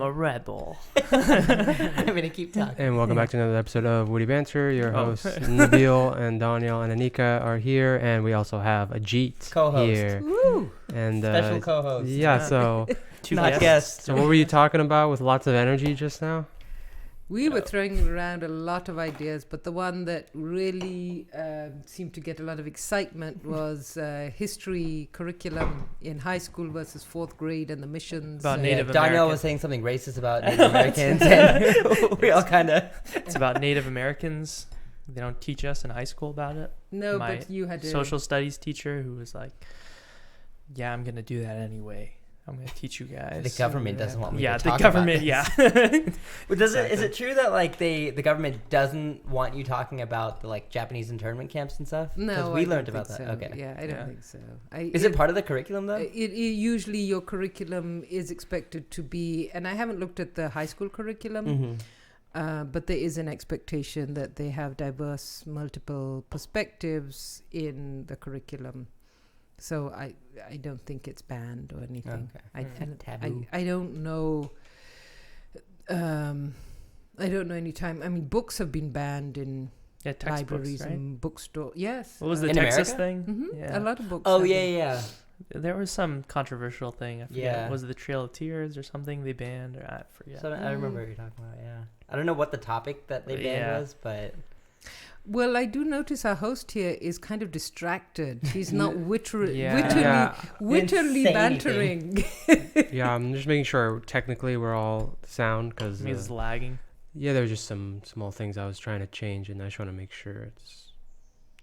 a rebel. I'm going to keep talking. And welcome back to another episode of Witty Banter. Your hosts, Nabil and Daniel and Anika are here. And we also have Ajit Co-host. here. Woo! And, Special co-host. Yeah, so... Not guests. So what were you talking about with lots of energy just now? We were throwing around a lot of ideas, but the one that really seemed to get a lot of excitement was history curriculum in high school versus fourth grade and the missions. About Native Daniel American. was saying something racist about Native Americans, and we all kind of... It's about Native Americans. They don't teach us in high school about it. No, My but you had to... social studies teacher who was like, yeah, I'm going to do that anyway. I'm going to teach you guys. The government doesn't want me to Yeah, talk the government, about yeah. But is it true that like the government doesn't want you talking about the like Japanese internment camps and stuff? No, we I learned don't about think that. so. Okay. Yeah, I don't think so. Is it part of the curriculum though? It usually your curriculum is expected to be, and I haven't looked at the high school curriculum, but there is an expectation that they have diverse, multiple perspectives in the curriculum. So I don't think it's banned or anything. Okay. I don't know. I don't know any time. I mean, books have been banned in libraries, right? and bookstores. Yes. What was the In Texas America? thing? A lot of books. Oh have yeah, been- yeah. There was some controversial thing. I forget. Yeah. Was it the Trail of Tears or something they banned? Or I forget. So I remember what you're talking about. Yeah. I don't know what the topic that they banned was, but Well, I do notice our host here is kind of distracted. He's not wittily Yeah. wittily Didn't say bantering. Yeah, I'm just making sure technically we're all sound because It's lagging. yeah, there's just some small things I was trying to change, and I just want to make sure it's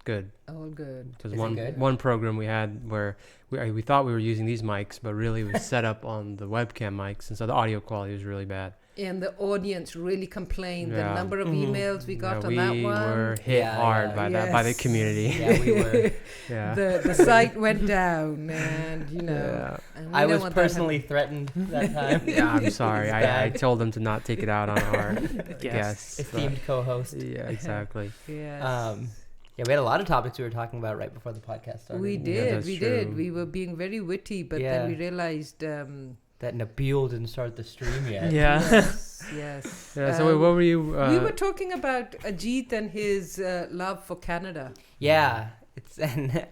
good. All good. Because Is it good? one program we had where we thought we were using these mics, but really it was set up on the webcam mics, and so the audio quality was really bad. And the audience really complained. The Yeah. number of emails we got Yeah, on that we one. were hit hard by that by the Yes. community. yeah, we were. Yeah. The site went down, and you know. Yeah. And we I don't was want that personally threatened that time. Yeah, I'm sorry. It's I bad. told them to not take it out on our Guests. guests. but- Esteemed co-host. Yeah, exactly. happen. Yes. Yeah, we had a lot of topics we were talking about right before the podcast started. we Yeah, did. that's We true. did. We were being very witty, but Yeah. then we realized. That Nabil didn't start the stream yet. Yeah. Yes. Yeah. So wait, what were you? We were talking about Ajit and his love for Canada. Yeah, it's and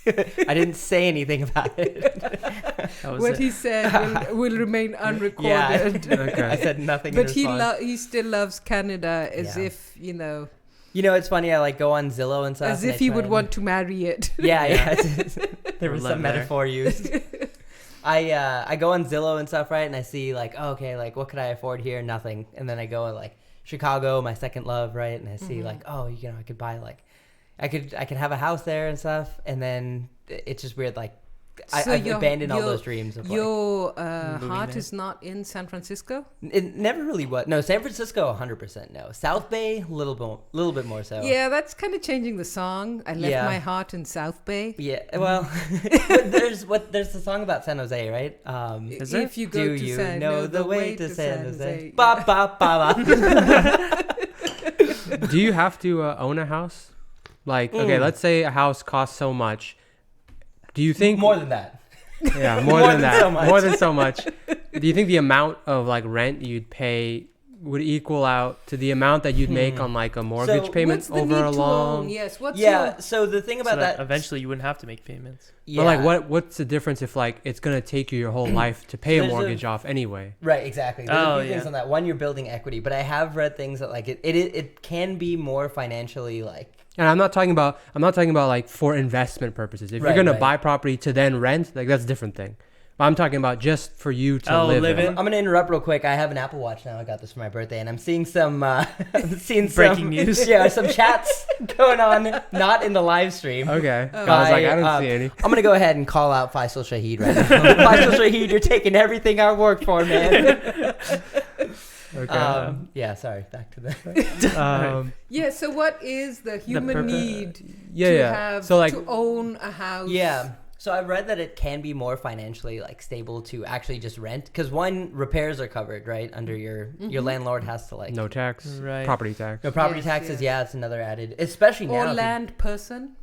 I didn't say anything about it. That was What it. he said will remain unrecorded. Okay. I said nothing. But in he response. he still loves Canada as Yeah. if, you know, You know, it's funny. I like go on Zillow and stuff. as and if I he try would and- want to marry it. Yeah, yeah. There We're was some living there. metaphor used. I go on Zillow and stuff, right? And I see like, oh, okay, like what could I afford here? Nothing. And then I go like Chicago, my second love, right? And I see like, oh, you know, I could buy like, I could have a house there and stuff. And then it's just weird, like. So I've your- abandoned all your- those dreams of like, Your Moving heart there. is not in San Francisco? it never really was. No, San Francisco, 100% no. South Bay, a little bit more so. Yeah, that's kind of changing the song. I left Yeah. my heart in South Bay. Yeah, well, but there's the song about San Jose, right? Is there? If you go Do to you San know the way to San Jose? Yeah. Ba ba ba ba. Do you have to own a house? Like, okay, let's say a house costs so much. Do you think More than that. Yeah, More more than than that. so much. More than so much. Do you think the amount of like rent you'd pay would equal out to the amount that you'd make on like a mortgage So payment What's the over need a to long? own? Yes. What's Yeah. So the thing So about that that, eventually you wouldn't have to make payments. yeah, But like, what's the difference if like it's gonna take you your whole life to pay a There's a- mortgage off anyway? Right, exactly. There's Oh, a few things yeah. on that. One, you're building equity, but I have read things that like it can be more financially like. And I'm not talking about like for investment purposes. If Right, you're gonna right. buy property to then rent, like that's a different thing. But I'm talking about just for you to Oh, live live in. in. I'm gonna interrupt real quick. I have an Apple Watch now. I got this for my birthday, and I'm seeing some Breaking news. Yeah, some chats going on, not in the live stream. Okay. I was By, like, I don't see any. I'm gonna go ahead and call out Faisal Shahid right now. Faisal Shahid, you're taking everything I worked for, man. Okay. Yeah, sorry. Back to the. Yeah. So what is the human purpose- need Yeah, to yeah. have So, like- to own a house? Yeah. So I've read that it can be more financially like stable to actually just rent because one, repairs are covered right under your landlord has to like No tax. Right. Property tax. no property Yes, taxes. yes. Yeah, it's another added, especially now. Or if you- land person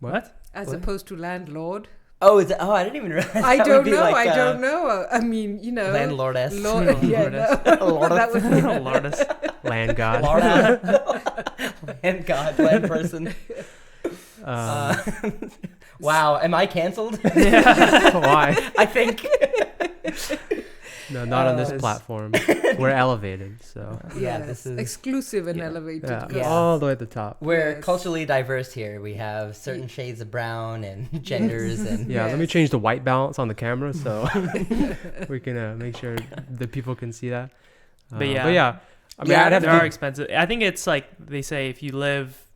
What? as What? opposed to landlord. Oh, is it? Oh, I didn't even realize. I that would don't be know. like, I don't know. I mean, you know, landlordess. Yeah, no. Lord That would be Lourdes. Land god. Land god, land person. Wow, am I canceled? Why? I think. No, not on this Yes. platform. We're elevated, so Yeah, yes, this is. exclusive and Yeah. elevated. yeah, Yeah. all the way at the top. We're Yes. culturally diverse here. We have certain shades of brown and genders and Yeah, let me Yes. change the white balance on the camera so we can make sure the people can see that. But yeah. I mean, Yeah, I'd have They are to. expensive. I think it's like they say if you live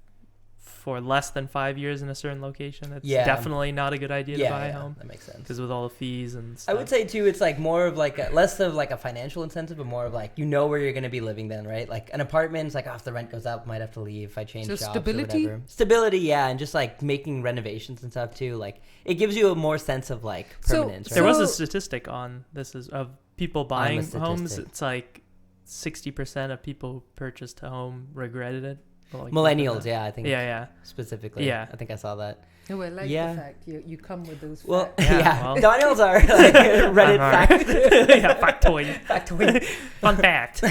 for less than 5 years in a certain location, it's Yeah. definitely not a good idea to buy a home that makes sense. because with all the fees and I stuff. would say too, it's like more of like less of like a financial incentive, but more of like you know where you're gonna be living then, right? Like an apartment, it's like if the rent goes up, might have to leave if I change So jobs stability? or whatever. Stability, yeah, and just like making renovations and stuff too. Like it gives you a more sense of like So- permanence. There right? was a So- statistic on this is of people I'm a buying homes. statistic. It's like 60% of people who purchased a home regretted it. Or, like, Millennials, yeah, I think Yeah. specifically. Yeah. I think I saw that. Oh, I like Yeah. the fact you come with those Well, facts. Yeah, yeah, well. Daniels are like Reddit I'm fact. yeah, factoid. Factoid. Fun fact. So,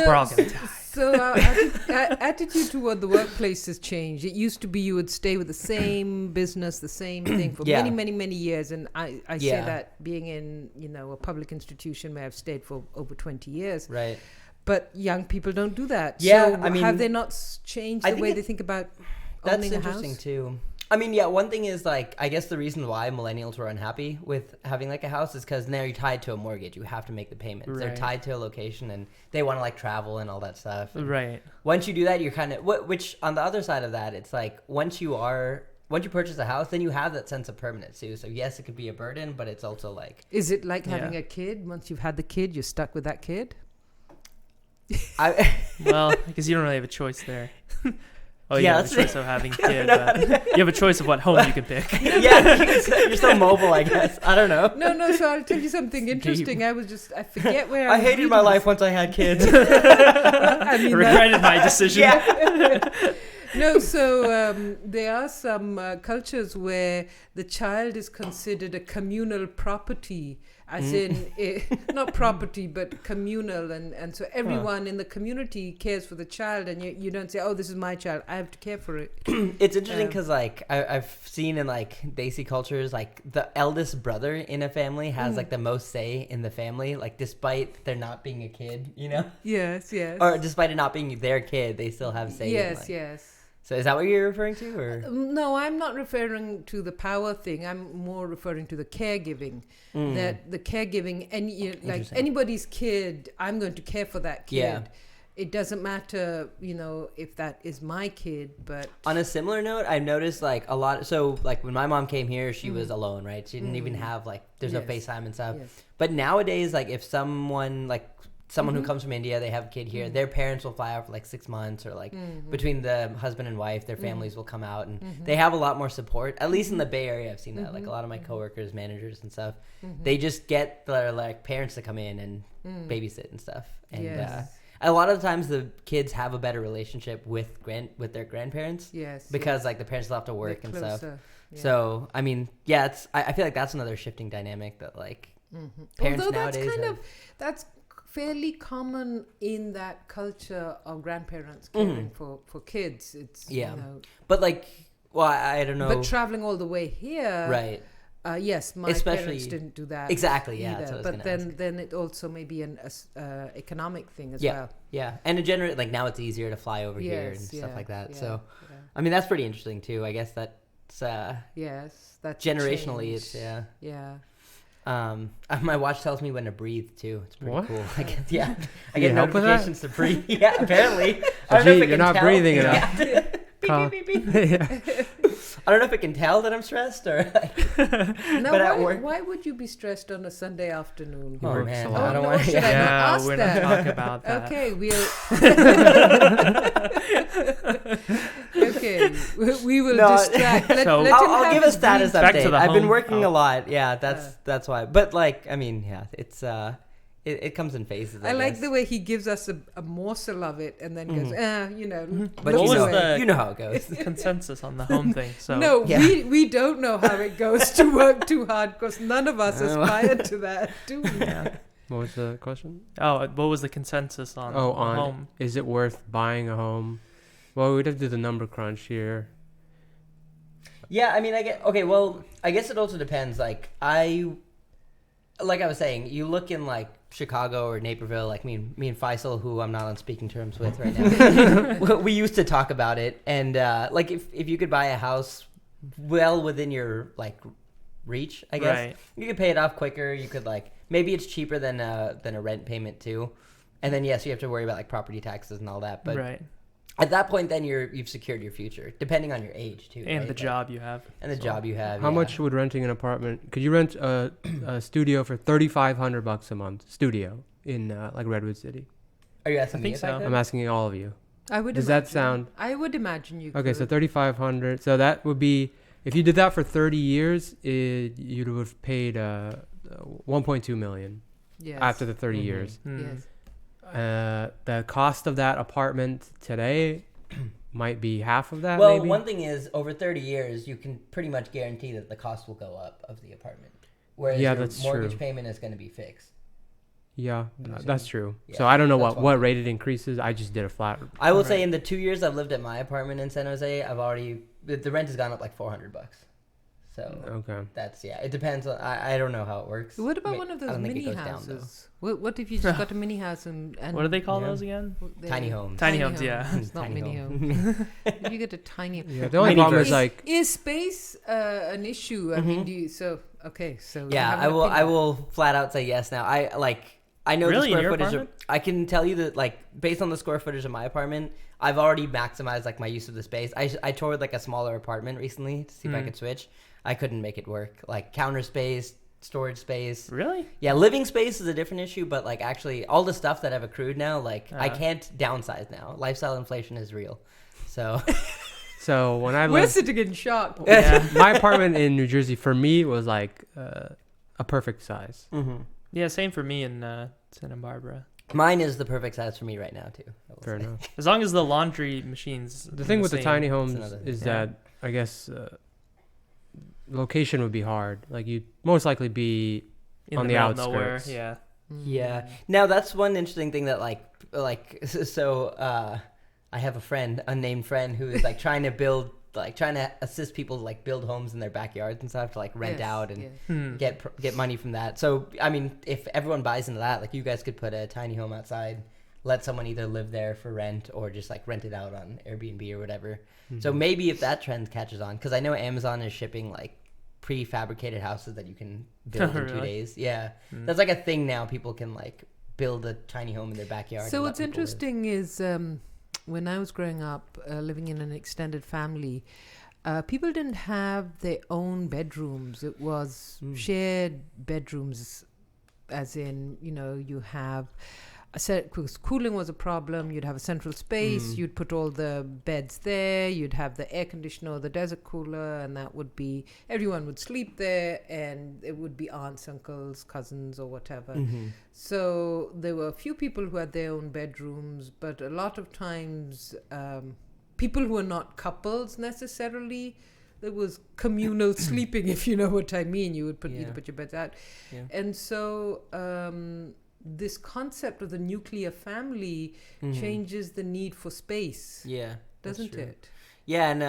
We're all gonna die. so attitude toward the workplace has changed. It used to be you would stay with the same business, the same thing for Yeah. many years. And I say Yeah. that being in, you know, a public institution where I've stayed for over 20 years. Right. But young people don't do that. Yeah, So I mean, have they not changed I the think way it- they think about That's owning a interesting house? too. I mean, yeah, one thing is like, I guess the reason why millennials were unhappy with having like a house is because now you're tied to a mortgage. You have to make the payments. They're Right. tied to a location and they want to like travel and all that stuff. And Right. once you do that, you're kind of, which on the other side of that, it's like once you purchase a house, then you have that sense of permanence too. So yes, it could be a burden, but it's also like, Is it like Yeah. having a kid? Once you've had the kid, you're stuck with that kid? I, Well, because you don't really have a choice there. Oh, you Yeah, have a that's choice of having a kid, but you have a choice of what home you can pick. yeah, you're so mobile, I guess. I don't know. No. So I'll tell you something interesting. I forget where I was hated my reading life once I had kids. I mean, Regretted my decision. yeah. no, so there are some cultures where the child is considered a communal property, as in not property but communal, and so everyone in the community cares for the child, and you don't say, oh, this is my child, I have to care for it. It's interesting because like I've seen in like Desi cultures, like the eldest brother in a family has like the most say in the family, like despite there not being a kid, you know, Yes. or despite it not being their kid, they still have say. Yes, in, like, yes. So is that what you're referring to, or No, I'm not referring to the power thing. I'm more referring to the caregiving. That the caregiving, and like Interesting. anybody's kid, I'm going to care for that kid. Yeah. It doesn't matter, you know, if that is my kid, but on a similar note, I've noticed like a lot. So like when my mom came here, she was alone, right? She didn't even have like there's no Yes. FaceTime and stuff. yes. But nowadays, like if someone who comes from India, they have a kid here, their parents will fly out for like 6 months, or like between the husband and wife, their families will come out, and they have a lot more support. At least in the Bay Area, I've seen that. Like a lot of my coworkers, managers, and stuff, they just get their like parents to come in and babysit and stuff. And Yes. a lot of the times, the kids have a better relationship with their grandparents Yes. because like the parents will have to They're work and stuff. closer, yeah. So I mean, yeah, it's I feel like that's another shifting dynamic that like parents Although that's nowadays kind have- of that's fairly common in that culture of grandparents caring for kids. It's Yeah. you know, But like, well, I don't know. but traveling all the way here, Right. Yes, my Especially- parents didn't do that. Exactly. Yeah. either. That's what I was But gonna then ask. then it also may be an economic thing as Yeah. well. Yeah. And in general, like now it's easier to fly over here and Yes, stuff yeah, like that. yeah, So, yeah. I mean, that's pretty interesting too. I guess that's Yes, that's generationally, changed. it's yeah. Yeah. My watch tells me when to breathe too. It's pretty What? cool. I guess, yeah. I You get help with that? notifications to breathe. Yeah, apparently. I don't know if Gee, it you're can not tell. breathing Yeah. enough. Call- Beep, beep, beep, beep. Yeah. I don't know if it can tell that I'm stressed or like, Now, but at work. why would you be stressed on a Sunday afternoon? He Oh works man, a I lot. don't no, want. should I not Yeah, ask we're that? not talk about that. Okay, okay, we will No, distract. Let, So- let him I'll have give a his status Back to update. the I've been home. working a Oh. lot. Yeah, that's why. But like, I mean, yeah, it's it comes in phases. I like guess. the way he gives us a morsel of it and then goes, you know. But What you was know, the- you know how it goes. Consensus on the home thing. So No, Yeah. we don't know how it goes to work too hard because none of us aspire to that, do we? yeah. What was the question? Oh, what was the consensus on Oh, the on home? is it worth buying a home? Well, we'd have to do the number crunch here. Yeah, I mean, I guess it also depends. Like I was saying, you look in like Chicago or Naperville, like me and Faisal, who I'm not on speaking terms with right now. We used to talk about it, and like if you could buy a house well within your like reach, I guess Right. you could pay it off quicker. You could like maybe it's cheaper than a rent payment too, and then yes, you have to worry about like property taxes and all that. But Right. at that point, then you've secured your future, depending on your age too, And right? the Like, job you have. and the So- job you have. How yeah. much would renting an apartment? Could you rent a studio for $3,500 a month? Studio in like Redwood City. Are you asking I me think if I so. could? I'm asking all of you. I would Does that imagine. sound- I would imagine you Okay, so could. 3,500. So that would be if you did that for 30 years, you'd have paid 1.2 million Yes. after the 30 Mhm. years. Hmm. Yes. The cost of that apartment today might be half of that. Well, maybe. one thing is, over 30 years, you can pretty much guarantee that the cost will go up of the apartment. Whereas Yeah, your that's mortgage true. payment is going to be fixed. Yeah, I'm that's assuming. true. Yeah, So I don't know that's what one thing. rate it increases. I just did a flat. I will say Alright. in the 2 years I've lived at my apartment in San Jose, the rent has gone up like $400. So Okay. that's, it depends. I don't know how it works. What about I mean, one of I those don't think it mini goes down, though. houses? What if you just got a mini house and What do they call Yeah. those again? they- Tiny homes. Tiny homes, yeah. It's not Tiny mini home. home. You get a tiny. Yeah, the only Mini problem is version. like Is space an issue? I mean, Mhm. do you? So okay, so you Yeah, have an I will. I opinion. will flat out say yes now. I know Really? the In square your footage. apartment? I can tell you that like based on the square footage of my apartment, I've already maximized like my use of the space. I toured like a smaller apartment recently to see if I Hmm. could switch. I couldn't make it work. Like counter space, storage space. Really? Yeah, living space is a different issue, but like actually all the stuff that I've accrued now, like I Uh. can't downsize now. Lifestyle inflation is real. So so when I We're lived sitting in shock. Yeah. my apartment in New Jersey for me was like a perfect size. Yeah, same for me in Santa Barbara. mine is the perfect size for me right now too. I will Fair say. enough. As long as the laundry machines. The thing with the same. tiny homes another- is Yeah. that I guess location would be hard. Like you'd most likely be in on the middle of nowhere. outskirts. Yeah. Yeah. Now that's one interesting thing that like I have a friend, unnamed friend, who is like trying to assist people to like build homes in their backyards and stuff to like rent Yes, out and yes. Hmm. get money from that. So I mean, if everyone buys into that, like you guys could put a tiny home outside, let someone either live there for rent or just like rent it out on Airbnb or whatever. So Mm-hmm. maybe if that trend catches on, because I know Amazon is shipping like prefabricated houses that you can build in 2 Really? days. Yeah, Hmm. that's like a thing now. People can like build a tiny home in their backyard. So and let what's people live. interesting is when I was growing up, living in an extended family, people didn't have their own bedrooms. It was shared bedrooms, as in, you have a set, because cooling was a problem. You'd have a central space. You'd put all the beds there. You'd have the air conditioner or the desert cooler, and that would be, everyone would sleep there, and it would be aunts, uncles, cousins, or whatever. So there were a few people who had their own bedrooms, but a lot of times people who were not couples necessarily, there was communal sleeping, if you know what I mean. You would Yeah. put your beds out. Yeah. And so this concept of the nuclear family Mhm. changes the need for space, Yeah, that's doesn't true. it? Yeah, and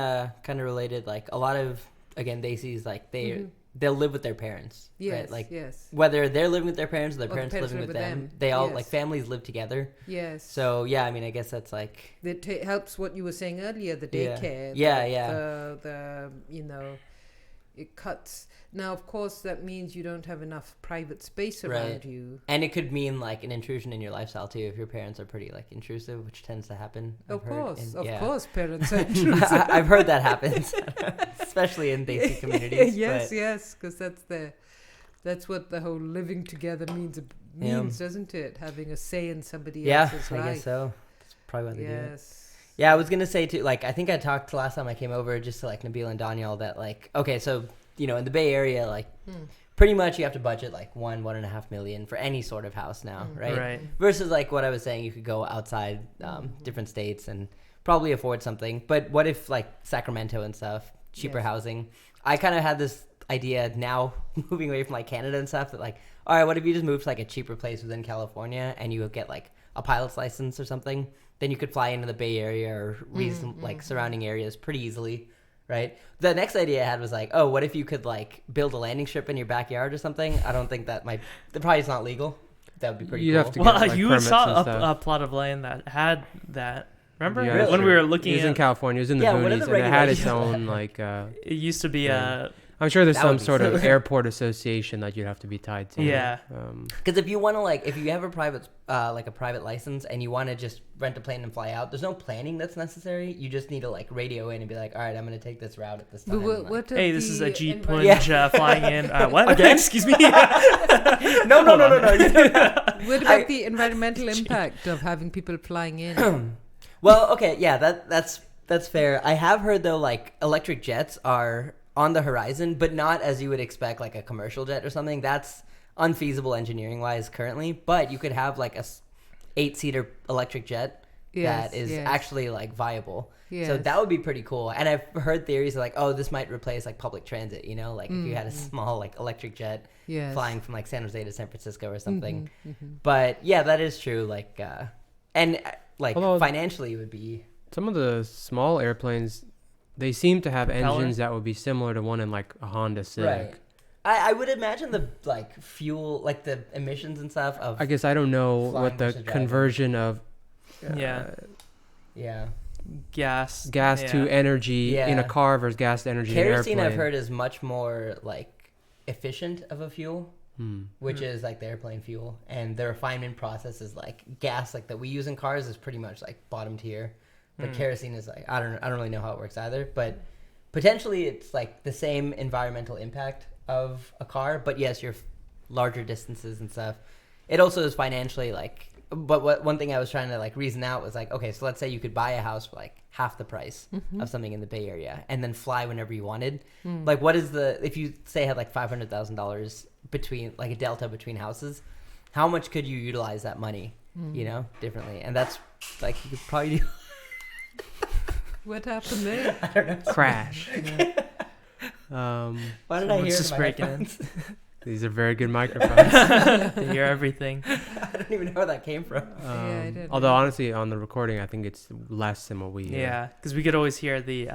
kind of related, like a lot of Desi's like they'll live with their parents, Yes, right? Like yes, whether they're living with their parents or their Or the parents parents living live with with them, them. they all Yes. like families live together. yes. So yeah, I mean, I guess that's like That helps what you were saying earlier, the Yeah. daycare. Yeah, the, yeah. The it cuts. Now, of course, that means you don't have enough private space Right. around you. and it could mean like an intrusion in your lifestyle too if your parents are pretty like intrusive, which tends to happen. Of I've heard, course, and- yeah. parents are intrusive. I've heard that happens, especially in Desi communities. yes, but- yes, because that's what the whole living together means, Yeah. doesn't it? Having a say in somebody Yeah, else's I life. guess so. That's probably why they do it. Yes. Yeah, I was gonna say too. Like, I think I talked last time I came over just to like Nabil and Daniel that like, okay, so in the Bay Area, like pretty much you have to budget like 1.5 million for any sort of house now, right? Right. Versus like what I was saying, you could go outside different states and probably afford something. But what if like Sacramento and stuff, cheaper Yes. housing? I kind of had this idea now moving away from like Canada and stuff that like, all right, what if you just moved to like a cheaper place within California and you would get like a pilot's license or something? Then you could fly into the Bay Area or like surrounding areas pretty easily, right? The next idea I had was like, oh, what if you could like build a landing strip in your backyard or something? I don't think that probably is not legal. That would be pretty You'd cool. have to get, Well, like, you permits saw and stuff. a plot of land that had that. Remember Yeah, when Really? we were It looking was in at? California. It was in the Yeah, what are boonies, the and it had its regulations? own like. It used to be a. I'm sure there's That would some be sort of sick. airport association that you'd have to be tied to. Yeah. Because if you want to if you have a private license and you want to just rent a plane and fly out, there's no planning that's necessary. You just need to like radio in and be like, all right, I'm going to take this route at this time. But Like- what are Hey, this is a the Jeep envi- plunge flying in. What? Again? Excuse me. no. What about the environmental impact of having people flying in? Well, okay, yeah, that's fair. I have heard though, like electric jets are on the horizon, but not as you would expect, like a commercial jet or something. That's unfeasible engineering wise currently. But you could have like a 8-seater electric jet Yes, that is yes. actually like viable. So Yes. that would be pretty cool. And I've heard theories like, oh, this might replace like public transit. You know, like if you had a small like electric jet Yes. flying from like San Jose to San Francisco or something. Mhm. But yeah, that is true. Like, like Although- financially, it would be. Some of the small airplanes, they seem to have Propeller? engines that would be similar to one in like a Honda Civic. Right. I would imagine the like fuel, like the emissions and stuff of I guess I don't know Flying what the versus driving. conversion of Yeah. yeah. Gas. gas to yeah. energy in Yeah. a car versus gas to energy in an Kerosene, airplane. I've heard, is much more like efficient of a fuel, which is like the airplane fuel, and the refinement process is like gas, like that we use in cars, is pretty much like bottom tier. But kerosene is like I don't really know how it works either, but potentially it's like the same environmental impact of a car, but yes, you're larger distances and stuff. It also is financially like, but one thing I was trying to like reason out was like, okay, so let's say you could buy a house for like half the price of something in the Bay Area and then fly whenever you wanted. Like, what is if you say had like $500,000 between like a delta between houses, how much could you utilize that money, you know, differently? And that's like, you could probably do. What happened there? I don't know. Crash. Why did I Someone's hear just it in my breaking in. headphones? These are very good microphones. They hear everything. I don't even know where that came from. I don't Although know. honestly, on the recording, I think it's less than what we hear. Yeah, because we could always hear the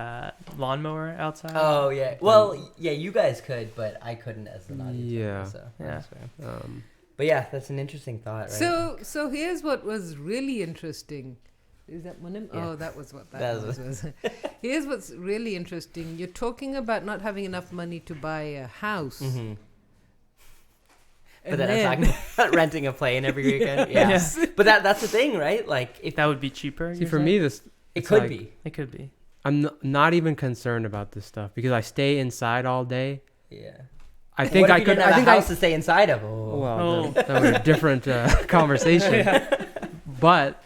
lawnmower outside. Oh yeah. Well, yeah, you guys could, but I couldn't as an audience. Yeah. member, so Yeah. that's fair. Um, But yeah, that's an interesting thought, right? So here's what was really interesting. Is that Munim? Yeah. Oh, that was what that That was. Here's what's really interesting. You're talking about not having enough money to buy a house. Mm-hmm. But And then I'm then- talking about renting a plane every weekend. Yeah. Yes. But that's the thing, right? Like, if That would be cheaper. see, you're for saying? me, this it it's could like- be. it could be. I'm not even concerned about this stuff because I stay inside all day. Yeah. I think what if I you could. didn't have I think a I. house to stay inside of. Oh. Well, Oh. that was a different conversation. But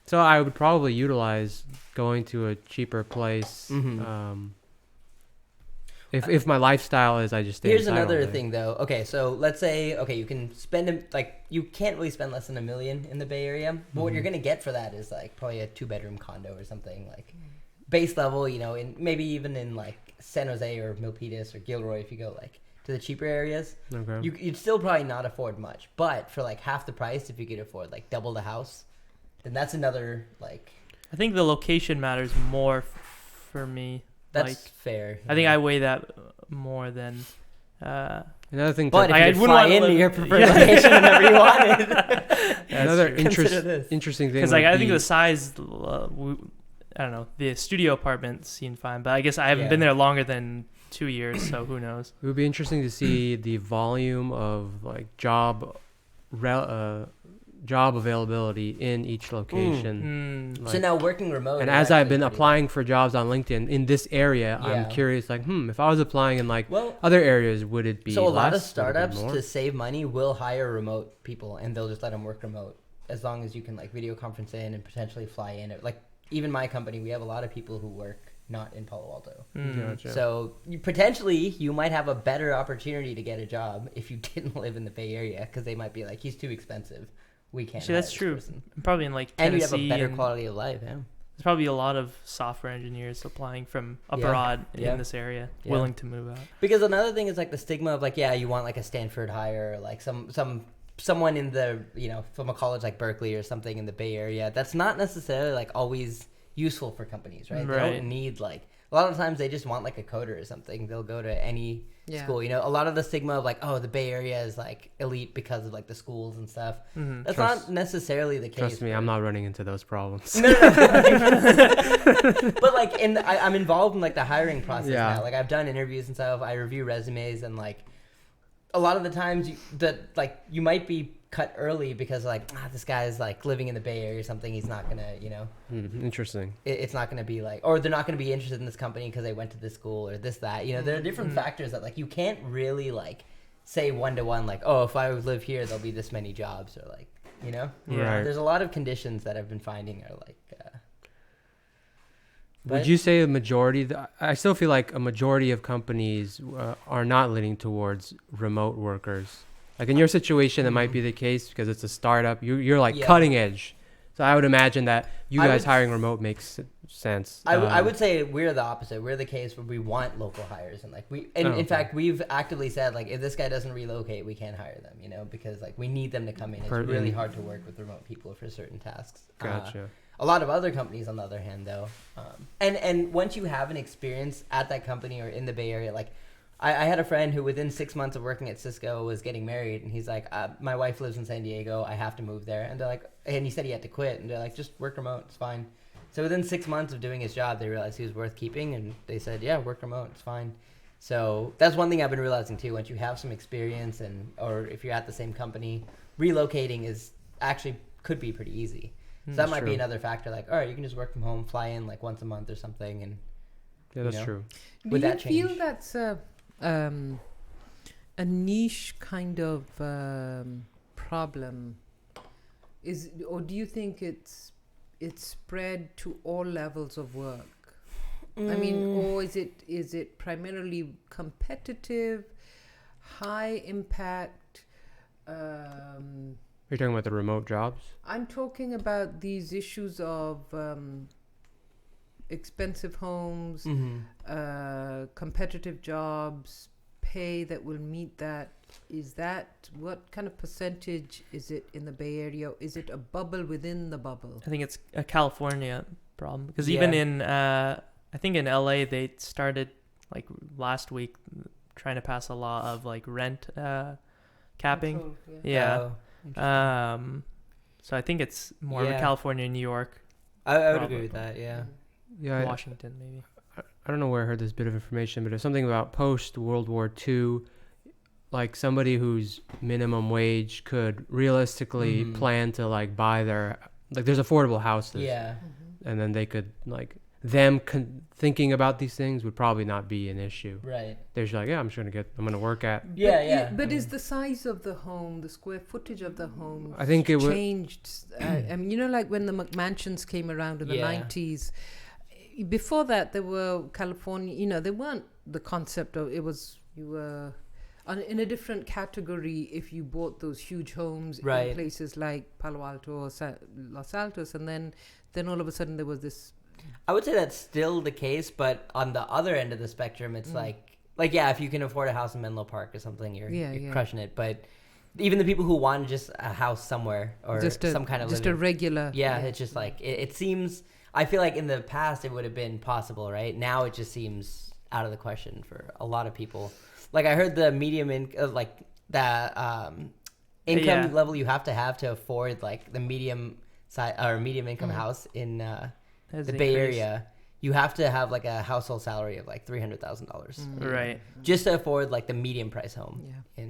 so I would probably utilize going to a cheaper place. Mhm. If my lifestyle is I just stay Here's inside all another day. thing, though. Okay, so let's say, you can spend, you can't really spend less than $1 million in the Bay Area. But what you're going to get for that is, like, probably a 2-bedroom condo or something, like, base level, you know, in maybe even in, like, San Jose or Milpitas or Gilroy if you go, like, to the cheaper areas. Okay. You'd still probably not afford much. But for, like, half the price, if you could afford, like, double the house, then that's another, like, I think the location matters more for me. that's Like, fair. I think I weigh that more than. Another thing. But to, if I you could wouldn't fly wanna into live- your preferred Yeah. location whenever you wanted. another Consider this. interesting thing. Because like would I think be- the size, I don't know, the studio apartments seem fine, but I guess I haven't Yeah. been there longer than 2 years, so who knows? It would be interesting to see the volume of like job availability in each location. Mm. Like- So now working remote. and is as I've actually been pretty- applying for jobs on LinkedIn in this area, Yeah. I'm curious, like, if I was applying in like Well, other areas, would it be so a lot of less? Would it be startups more? to save money will hire remote people, and they'll just let them work remote as long as you can like video conference in and potentially fly in. Like even my company, we have a lot of people who work not in Palo Alto. Gotcha. So you might have a better opportunity to get a job if you didn't live in the Bay Area, because they might be like, he's too expensive. We can't. Actually, that's hire true. this person. Probably in like And you Tennessee. have a better and quality of life. Yeah. There's probably a lot of software engineers applying from Yeah. abroad Yeah. in this area, Yeah. willing to move out. Because another thing is like the stigma of like, yeah, you want like a Stanford hire, or like someone in the, you know, from a college like Berkeley or something in the Bay Area. That's not necessarily like always useful for companies, right? They Right. don't need like, a lot of times they just want like a coder or something. They'll go to any Yeah. school. You know, a lot of the stigma of like, oh, the Bay Area is like elite because of like the schools and stuff. Mhm. That's Trust- not necessarily the case. Trust me, for- I'm not running into those problems. No. But like, I'm involved in like the hiring process Yeah. now. Like I've done interviews and stuff. I review resumes, and like a lot of the times you might be cut early because like this guy is like living in the Bay Area or something. He's not gonna, you know, Interesting. it's not gonna be like, or they're not gonna be interested in this company because they went to this school or this that. You know, there are different factors that like you can't really like say one to one like, oh, if I live here, there'll be this many jobs, or like, you know, Yeah. Right. there's a lot of conditions that I've been finding are like. Would but- you say a majority? I still feel like a majority of companies are not leaning towards remote workers. Like in your situation, that might be the case because it's a startup. You're like Yeah. cutting edge. So I would imagine that you I guys would- hiring remote makes sense. I would say we're the opposite. We're the case where we want local hires, and like in okay. fact, we've actively said like, if this guy doesn't relocate, we can't hire them. You know, because like we need them to come in. It's really hard to work with remote people for certain tasks. Gotcha. A lot of other companies, on the other hand, though, and once you have an experience at that company or in the Bay Area, like I had a friend who within 6 months of working at Cisco was getting married, and he's like, my wife lives in San Diego, I have to move there, and they're like, and he said he had to quit, and they're like, just work remote, it's fine. So within 6 months of doing his job, they realized he was worth keeping, and they said, yeah, work remote, it's fine. So that's one thing I've been realizing too. Once you have some experience, or if you're at the same company, relocating is actually could be pretty easy. So that might be true. another factor. Like, all right, you can just work from home, fly in like once a month or something, and Yeah, that's you know? true. Do Would you that feel change? that's a niche kind of problem? Or do you think it's spread to all levels of work? I mean, or is it primarily competitive, high impact? You're talking about the remote jobs? I'm talking about these issues of expensive homes, competitive jobs, pay that will meet that. Is that, what kind of percentage is it in the Bay Area? Is it a bubble within the bubble? I think it's a California problem because even in I think in LA they started like last week trying to pass a law of like rent capping. Control, Yeah. Oh, So I think it's more of a Yeah. California, New York, I would agree Probably. with that. Yeah. Yeah, Washington maybe. I don't know where I heard this bit of information, but it's something about post World War II. Like somebody whose minimum wage could realistically Mhm. plan to like buy their, like there's affordable houses. Yeah. And then they could like thinking about these things would probably not be an issue. Right. They're just like, yeah, I'm gonna work at. Yeah, But yeah. But is the size of the home, the square footage of the home, I think it would. changed? I mean, you know, like when the McMansions came around in the Yeah. 90s. Before that, there were California. You know, they weren't the concept of it was you were in a different category if you bought those huge homes Right. in places like Palo Alto or Los Altos, and then all of a sudden there was this. I would say that's still the case, but on the other end of the spectrum, it's like yeah, if you can afford a house in Menlo Park or something, you're crushing it. But even the people who want just a house somewhere or some kind of just living, a regular. yeah, it's just like it seems. I feel like in the past it would have been possible, right? Now it just seems out of the question for a lot of people. Like I heard the medium income level you have to afford like the medium income house in Has the Bay increased. Area. You have to have like a household salary of like $300,000 Right. just to afford like the medium price home. Yeah.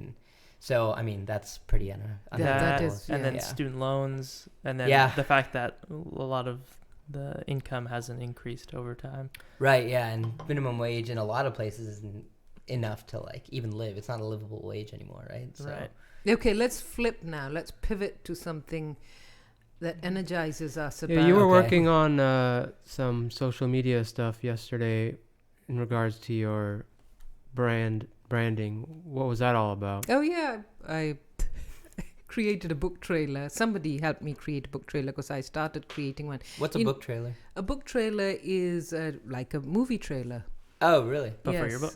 So I mean that's pretty That unreasonable. is- and then Yeah. student loans, and then Yeah. the fact that a lot of the income hasn't increased over time. Right, yeah, and minimum wage in a lot of places isn't enough to like even live. It's not a livable wage anymore, right? So, Right. Okay, let's flip now. Let's pivot to something that energizes us about. Yeah, you were Okay. working on some social media stuff yesterday in regards to your branding. What was that all about? Oh yeah, I created a book trailer. Somebody helped me create a book trailer because I started creating one. What's a book trailer? A book trailer is like a movie trailer. Oh, really? But for your book.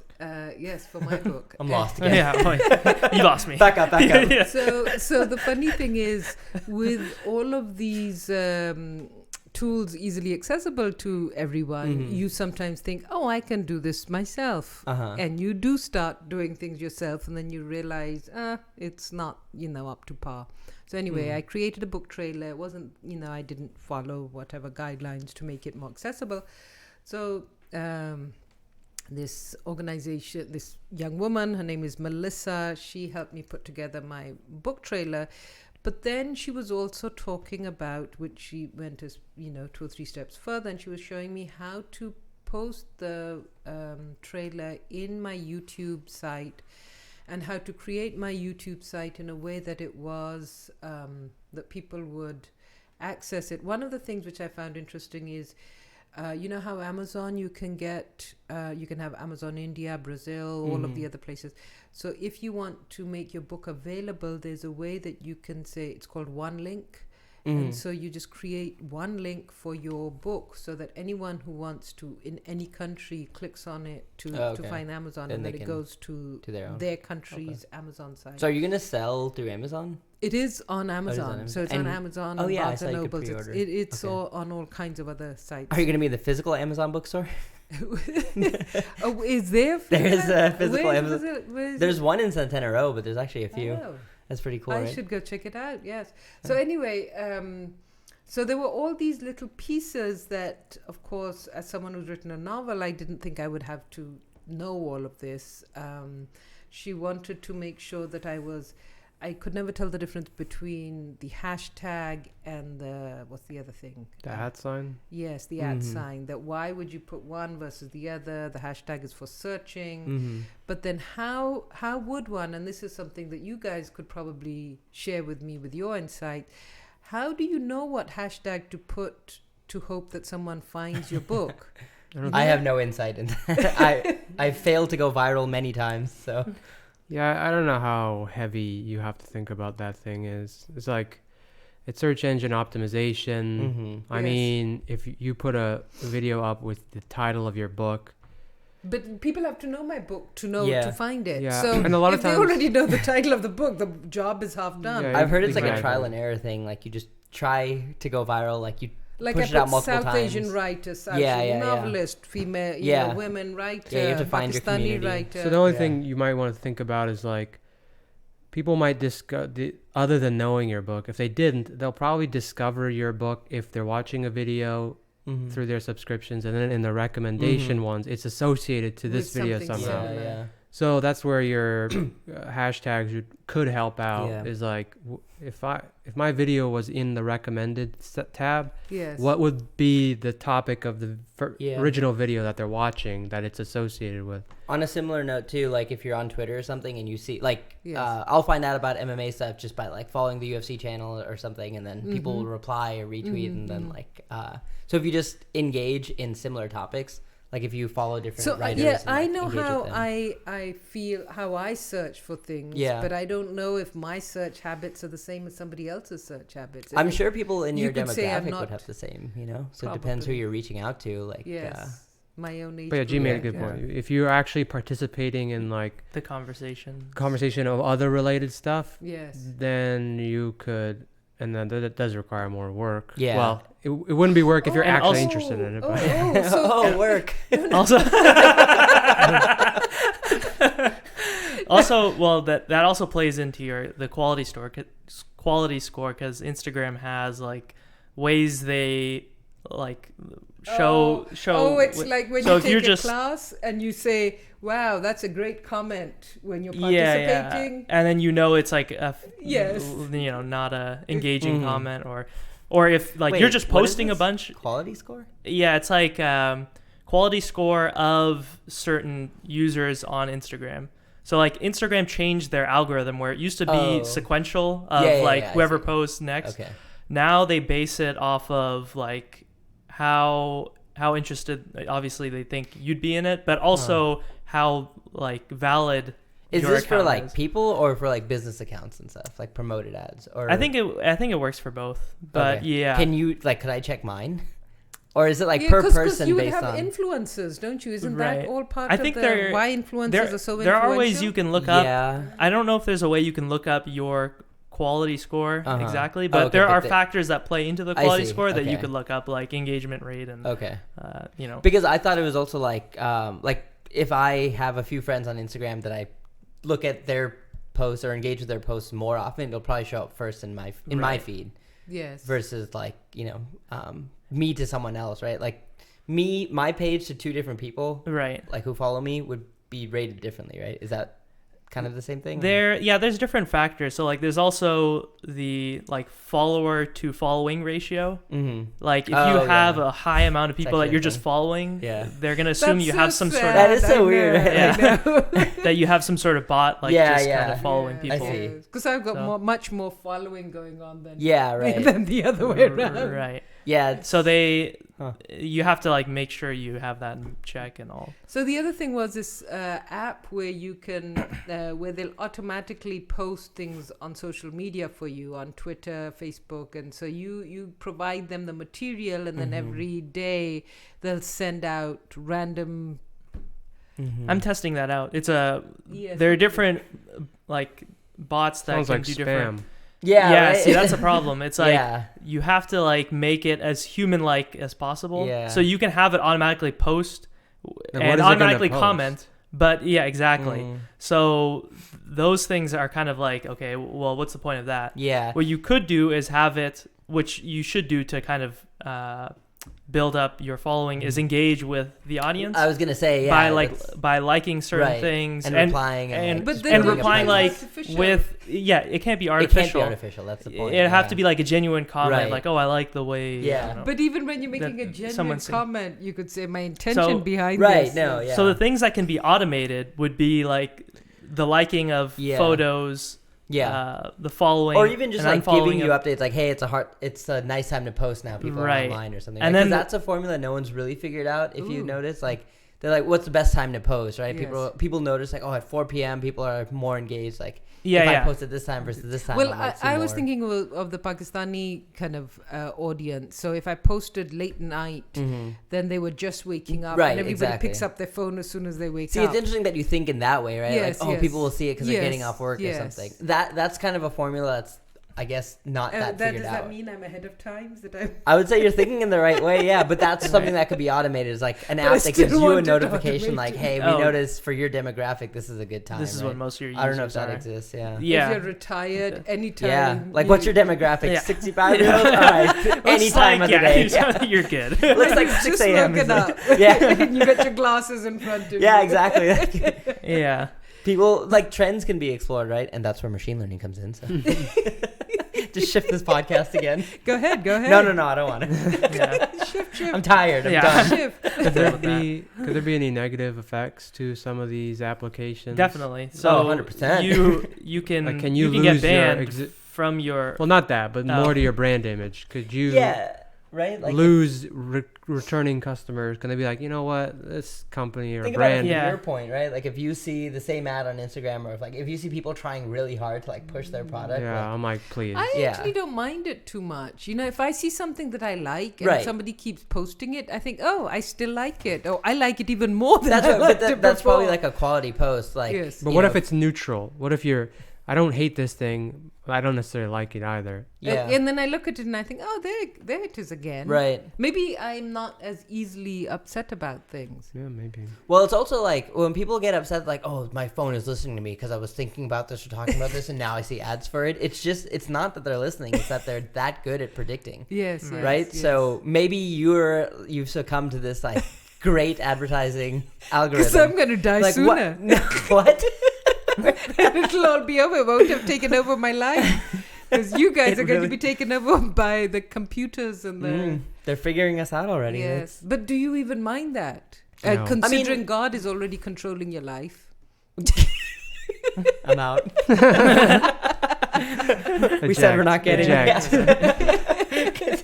Yes, for my book. I'm lost again. Yeah, you lost me. Back up. Yeah. So the funny thing is, with all of these tools easily accessible to everyone, Mhm. you sometimes think, oh, I can do this myself. Uh-huh. And you do start doing things yourself, and then you realize, it's not, up to par. So anyway, I created a book trailer. It wasn't, I didn't follow whatever guidelines to make it more accessible. So this organization, this young woman, her name is Melissa, she helped me put together my book trailer. But then she was also talking about, which she went as, 2 or 3 steps further, and she was showing me how to post the trailer in my YouTube site and how to create my YouTube site in a way that it was, that people would access it. One of the things which I found interesting is, you know how Amazon you can have Amazon India, Brazil, all of the other places. So if you want to make your book available, there's a way that you can say, it's called one link. And so you just create one link for your book so that anyone who wants to, in any country, clicks on it to find Amazon, Then and they then it can- goes to their own. their country's Amazon site. So are you going to sell through Amazon? It is on Amazon. Amazon. So it's And- on Amazon. oh, and yeah, I Barnes saw and you could Nobles. pre-order. It's Okay. all on all kinds of other sites. Are you going to be in the physical Amazon bookstore? Oh, is there? There is a physical Where Amazon. where is There's it? one in Santana Row, but there's actually a few. Oh, That's pretty cool, I right? should go check it out. Yes. So anyway, so there were all these little pieces that, of course, as someone who's written a novel, I didn't think I would have to know all of this. She wanted to make sure that I could never tell the difference between the hashtag and what's the other thing? The @ sign? Yes, the @ sign. That why would you put one versus the other? The hashtag is for searching. But then how would one, and this is something that you guys could probably share with me with your insight, how do you know what hashtag to put to hope that someone finds your book? I have no insight in that. I failed to go viral many times, so. Yeah, I don't know how heavy you have to think about that thing is. It's like, it's search engine optimization. I Yes. mean, if you put a video up with the title of your book, But people have to know my book to know Yeah. to find it. Yeah, So and a lot if of they times- already know the title of the book, the job is half done. Yeah, I've heard it's like a Exactly. trial and error thing. Like you just try to go viral. Like you Like push I it out put multiple South times. Asian writer, South Yeah, Asian yeah, yeah. novelist, female, Yeah. women writer, Yeah, you have to find your Pakistani community. writer. so the only Yeah. thing you might want to think about is like, people might other than knowing your book, if they didn't, they'll probably discover your book if they're watching a video through their subscriptions, and then in the recommendation ones, it's associated to this With video something somehow. similar. Yeah. So that's where your hashtags could help out. Yeah. Is like, if my video was in the recommended tab, Yes. what would be the topic of the Yeah. original video that they're watching that it's associated with? On a similar note too, like if you're on Twitter or something and you see like Yes. I'll find out about MMA stuff just by like following the UFC channel or something, and then people will reply or retweet, and then like so if you just engage in similar topics, like if you follow different So writers, yeah, and, I like, know engage how with them. I feel how I search for things. Yeah. But I don't know if my search habits are the same as somebody else's search habits. I'm If- sure people in you your could say I'm demographic not- would have the same, so it depends who Probably. you're reaching out to, like Yes. My own age. But yeah, G group, made a good yeah. point. If you're actually participating in like The conversation. conversation of other related stuff, Yes. then you could, and then that does require more work. Yeah. Well, it wouldn't be work if you're And actually also- interested in it. But oh, work. Also, well, that also plays into the quality score because Instagram has like ways they like show. Oh, it's like when so you if take you're a just- class and you say, "Wow, that's a great comment," when you're yeah, participating. and then it's like Yes. not a engaging comment or if like Wait, you're just what is posting a this? bunch. Quality score? Yeah, it's like quality score of certain users on Instagram. So like Instagram changed their algorithm where it used to be Oh. sequential of Yeah, like I whoever see. posts next. Okay. now they base it off of like how interested obviously they think you'd be in it, but also how like valid. Is your this for account like is. people or for like business accounts and stuff, like promoted ads? Or I think it works for both, but Okay. yeah. Can you like? Could I check mine? Or is it like Yeah, per 'cause person you would based have on? influencers, don't you? Isn't Right. that all part I of think the why influencers there, are so there influential? are ways you can look up. Yeah. I don't know if there's a way you can look up your quality score Uh-huh. exactly, but Okay, there but are the- factors that play into the I quality see, score that you okay. could look up, like engagement rate and Okay. you know. Because I thought it was also like if I have a few friends on Instagram that I look at their posts or engage with their posts more often, it'll probably show up first in my Right. feed Yes. versus like me to someone else, right? Like my page to two different people Right. like who follow me would be rated differently, right? Is that kind of the same thing? There's different factors. So like there's also the like follower to following ratio. Mm-hmm. Like if Oh, you have yeah. a high amount of It's people that actually you're a just thing. following, Yeah. they're gonna assume That's you so have some sort sad. of That is so I weird, know, right? I know. that you have some sort of bot like Yeah, just yeah. kind of following I people. see. Because I've got So- much more following going on than Yeah, right. than the other way around. Right. Yeah. So Huh. you have to like make sure you have that in check and all. So the other thing was this app where you can, where they'll automatically post things on social media for you on Twitter, Facebook, and so you provide them the material, and then every day they'll send out random. Mhm. I'm testing that out. Yes, There are different like bots that Sounds can like do different. spam. Yeah. Right? See, that's a problem. It's like yeah. you have to like make it as human-like as possible. Yeah. So you can have it automatically post And what is and it gonna automatically post? comment. But yeah, exactly. Mhm. So those things are kind of like, okay, well, what's the point of that? Yeah. What you could do is have it, which you should do to kind of build up your following, is engage with the audience I was gonna say yeah. by liking certain Right. things and replying and, But like, then and don't you replying think like that's artificial? with it can't be it artificial. can't be artificial. That's the point. It'd have to be like a genuine comment, Right. like, oh, I like the way. Yeah. I don't know. But even when you're making that a genuine someone's saying- comment, you could say my intention behind right. this. No. is-" Yeah. So the things that can be automated would be like the liking of Yeah. photos, yeah. the following, Or even just and like unfollowing giving you of- updates like, hey, it's a nice time to post now. People Right. are online or something. And Right? 'Cause then- that's a formula no one's really figured out. If you Ooh. notice, like they're like, what's the best time to post? Right? Yes. People notice like, oh, at 4 p.m. people are more engaged. Like yeah, if yeah. I post at this time versus this time. Well, might see I was more. thinking of the Pakistani kind of audience. So if I posted late night, Mhm. then they were just waking up, Right, and everybody exactly. picks up their phone as soon as they wake See, up. it's interesting that you think in that way, right? Yes, like, oh, yes. people will see it because they're getting Yes, off work yes. or something. That's kind of a formula that's, I guess, not that Does figured that out. mean I'm ahead of times? That I'm I would say you're thinking in the right way, yeah, but that's something that could be automated. Is like an I app that still gives you a want it notification like, hey, we Oh. noticed for your demographic, this is a good time. This is right? what most of your users I don't know if that are. exists, yeah. Yeah. if you're retired, anytime. Yeah, like what's your demographic? Yeah. 65-year-olds? All right, Looks anytime like, of the day. yeah, you're good. Looks like Just 6 a.m. woken up. Yeah, you got your glasses in front of you. yeah, exactly. Yeah. People, like, trends can be explored, right? And that's where machine learning comes in, so. Just shift this podcast again. Go ahead. No, I don't want to. Yeah. Shift. I'm tired. I'm Yeah. done. Shift. Could there be any negative effects to some of these applications? Definitely. So 100%. you can Like, can you get lose your banned from your Well, not that, but Oh. more to your brand image. Could you Yeah, right? Like, lose returning customers? Can they be like, you know what, this company or think about it brand? from Yeah. your point, right? Like, if you see the same ad on Instagram, or if you see people trying really hard to, like, push their product. Yeah, like, I'm like, please. I Yeah. actually don't mind it too much. You know, if I see something that I like and Right. somebody keeps posting it, I think, oh, I still like it. Oh, I like it even more than that's I what, liked but it that's probably before. like a quality post. Like, Yes. But you what know, if it's neutral? What if I don't hate this thing, but I don't necessarily like it either. yeah, And then I look at it and I think, oh, there it is again. right. Maybe I'm not as easily upset about things. Yeah, maybe. Well, it's also like when people get upset, like, oh, my phone is listening to me because I was thinking about this or talking about this, and now I see ads for it. It's not that they're listening; it's that they're that good at predicting, Yes, yes, right? yes. So maybe you've succumbed to this like great advertising Because algorithm. I'm going to die Like sooner. what? No, what? It'll all be over. It won't have taken over my life. Because you guys It are going really- to be taken over by the computers and the... They're figuring us out already. Yes. But do you even mind that? No. Considering God is already controlling your life. I'm out. We said we're not getting Eject. it.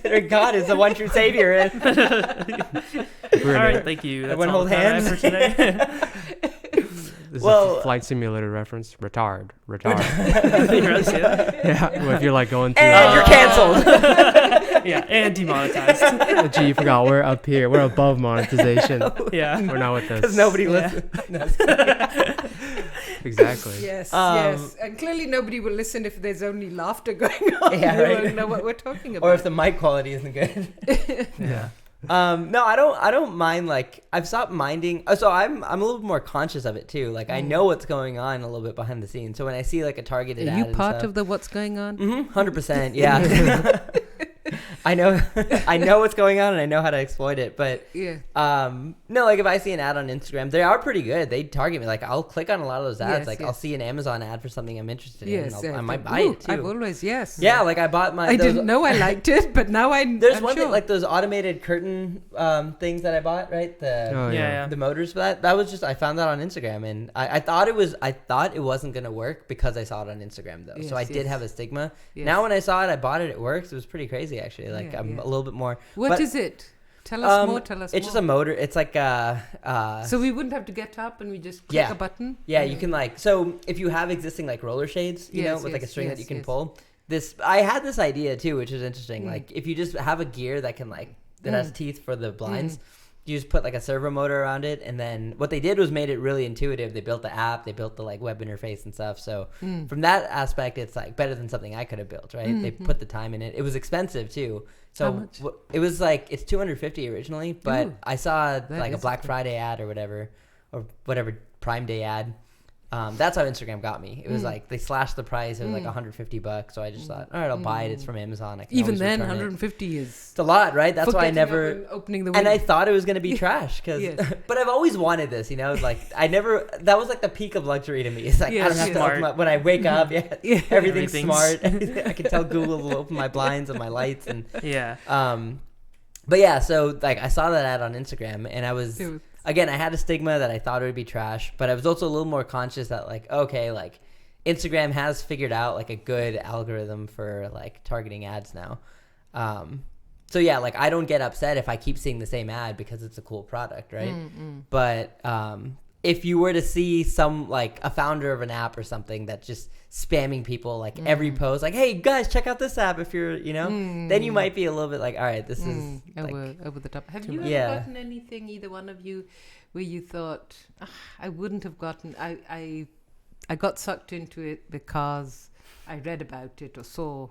consider God is the one true savior. All right, thank you. That's Everyone all hold the time I hands. have for today. This Well- is a flight simulator reference. Retard. You really see that? Yeah. Well, if you're like going through. And you're canceled. Yeah, and demonetized. Gee, you forgot. We're up here. We're above monetization. Yeah. We're not with this. Because nobody Yeah. listens. Exactly. Yes, Um, yes. And clearly nobody will listen if there's only laughter going on. Yeah, We right. won't know what we're talking about. Or if the mic quality isn't good. Yeah. No, I don't mind. Like, I've stopped minding. So I'm a little bit more conscious of it too. Like, I know what's going on a little bit behind the scenes. So when I see like a targeted Are ad you and part stuff, of the what's going on? 100%. Yeah. I know what's going on and I know how to exploit it. But Yeah. no, like if I see an ad on Instagram, they are pretty good. They target me. Like, I'll click on a lot of those ads. Yes, like, yes. I'll see an Amazon ad for something I'm interested in. Yes. And I might yeah. buy Ooh, it too. I've always, yes. Yeah, like I bought my. I those- didn't know I liked it, but now There's I'm one sure. thing like those automated curtain things that I bought, right? Oh, Yeah. The motors for that. That was just I found that on Instagram, and I thought it wasn't gonna work because I saw it on Instagram though. Yes, so I did yes. have a stigma. Yes. Now when I saw it, I bought it. It works. It was pretty crazy actually. Like Yeah, I'm yeah. a little bit more. What but, is it? Tell us more. Tell us It's more. just a motor. It's like So we wouldn't have to get up and we just click Yeah. a button? yeah. You can like so if you have existing like roller shades, you know, Yes, with like a yes, string that yes, you can yes. pull. I had this idea too, which is interesting. Mm. Like if you just have a gear that can like that has Mm. teeth for the blinds. You just put like a servo motor around it, and then what they did was made it really intuitive. They built the app, they built the like web interface and stuff. So Mm. from that aspect, it's like better than something I could have built, right? They put the time in it. It was expensive too. So How much? it was like it's $250 originally, but Ooh, I saw that like a is Black expensive. Friday ad or whatever Prime Day ad. That's how Instagram got me. It was like they slashed the price. It was like $150. So I just thought, all right, I'll buy it. It's from Amazon. I can Even always then, return it. 150 is. It's a lot, right? That's why I for getting never. up and opening the And window. I thought it was gonna be trash, cause. Yes. But I've always wanted this, you know. Like I never. That was like the peak of luxury to me. It's like I Yes, don't have yes. to open my, when I wake up. Yeah, Yeah. everything's Everything's- smart. I can tell Google will open my blinds and my lights and. Yeah. But yeah, so like I saw that ad on Instagram, and I was It was- again I had a stigma that I thought it would be trash, but I was also a little more conscious that like okay, like Instagram has figured out like a good algorithm for like targeting ads now. So yeah, like I don't get upset if I keep seeing the same ad because it's a cool product, right? But if you were to see some like a founder of an app or something that's just spamming people like every post, like hey guys, check out this app if you're then you might be a little bit like all right, this is like, over the top. Have too you much. ever Yeah. gotten anything, either one of you, where you thought, I wouldn't have gotten, I got sucked into it because I read about it or saw.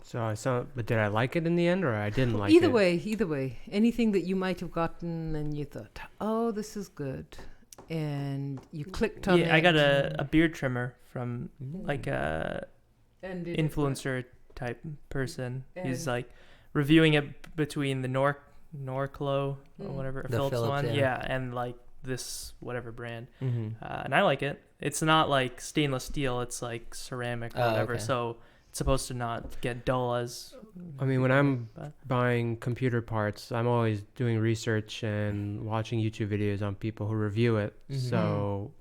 But did I like it in the end, or I didn't like Either it? either way. Anything that you might have gotten and you thought, oh, this is good. And you clicked on it. Yeah, I got a beard trimmer from Mm. like a and it- influencer type person. He's And- like reviewing it between the Norclo or whatever, The Philips Philips, one, yeah. yeah, and like this whatever brand, Mhm. and I like it. It's not like stainless steel; it's like ceramic or Oh, whatever. okay. So it's supposed to not get dull as. I mean, when I'm but- buying computer parts, I'm always doing research and watching YouTube videos on people who review it. Mhm. So,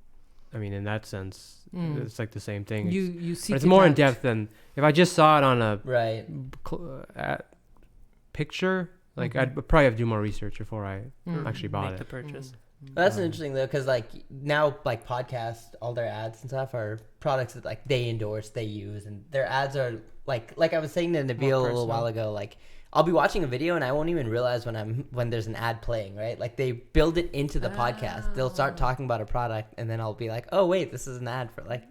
I mean, in that sense, it's like the same thing. you see But it's more in depth than if I just saw it on a Right. picture. Like I'd probably have to do more research before I actually bought make the it. purchase. That's interesting though, because like now, like podcasts, all their ads and stuff are products that like they endorse, they use, and their ads are like I was saying to Nabil a little personal. while ago, like I'll be watching a video and I won't even realize when there's an ad playing, right? Like they build it into the podcast. They'll start talking about a product, and then I'll be like, oh wait, this is an ad for like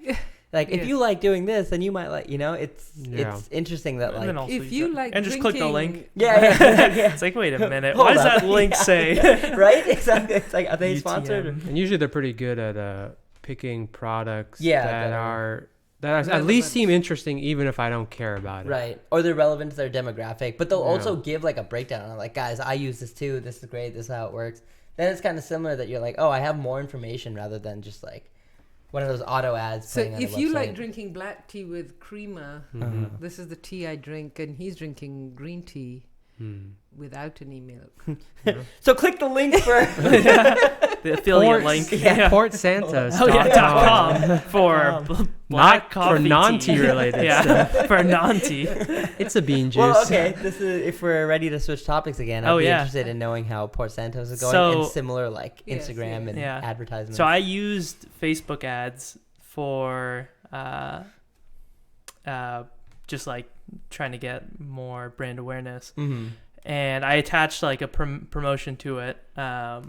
if Yes. you like doing this, then you might like, it's Yeah. it's interesting that And like then also If you like and just click the drinking- link. yeah. It's like, wait a minute, Hold what does up. that link Yeah. say? Right, exactly. It's like, are they UTM. sponsored? And usually they're pretty good at picking products Yeah, that that are at least relevant. seem interesting, even if I don't care about it. Right. Or they're relevant to their demographic, but they'll Yeah. also give like a breakdown on like, guys, I use this too. This is great. This is how it works. Then it's kind of similar that you're like, oh, I have more information rather than just like one of those auto ads. So playing on a if you like website. drinking black tea with creamer, Mhm. this is the tea I drink, and he's drinking green tea without any milk. So click the link for. The affiliate Port- link. yeah. Port Santos. Oh yeah, .com for black Not coffee for non-tea tea. related Yeah, stuff. for non-tea. It's a bean juice. Well, okay. This is if we're ready to switch topics again. I'd be yeah. interested in knowing how Port Santos is going So- and similar like Yes, Instagram yes. and Yeah. advertisements. So I used Facebook ads for just like trying to get more brand awareness. Mm-hmm. And I attached like a promotion to it. But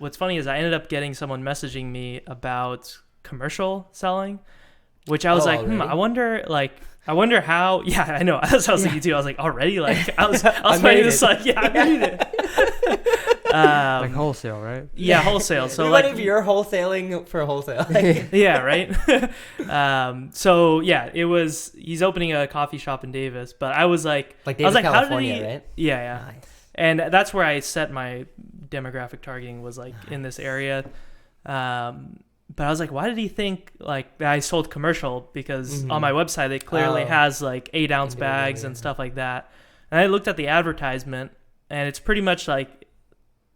what's funny is I ended up getting someone messaging me about commercial selling, which I was like, already? I wonder how. Yeah, I know. That's what I was thinking too. I was like, already? Like I was I planning made this it. like, yeah, I made it. Like wholesale, right? Yeah, wholesale. So So like, what if you're wholesaling for wholesale? Like, yeah, right. So yeah, he's opening a coffee shop in Davis, but I was like, like I was Davis, like, how did California, he? right? Yeah. Nice. And that's where I set my demographic targeting was like in this area. But I was like, why did he think like that I sold commercial? Because on my website it clearly has like 8-ounce bags and stuff like that. And I looked at the advertisement, and it's pretty much like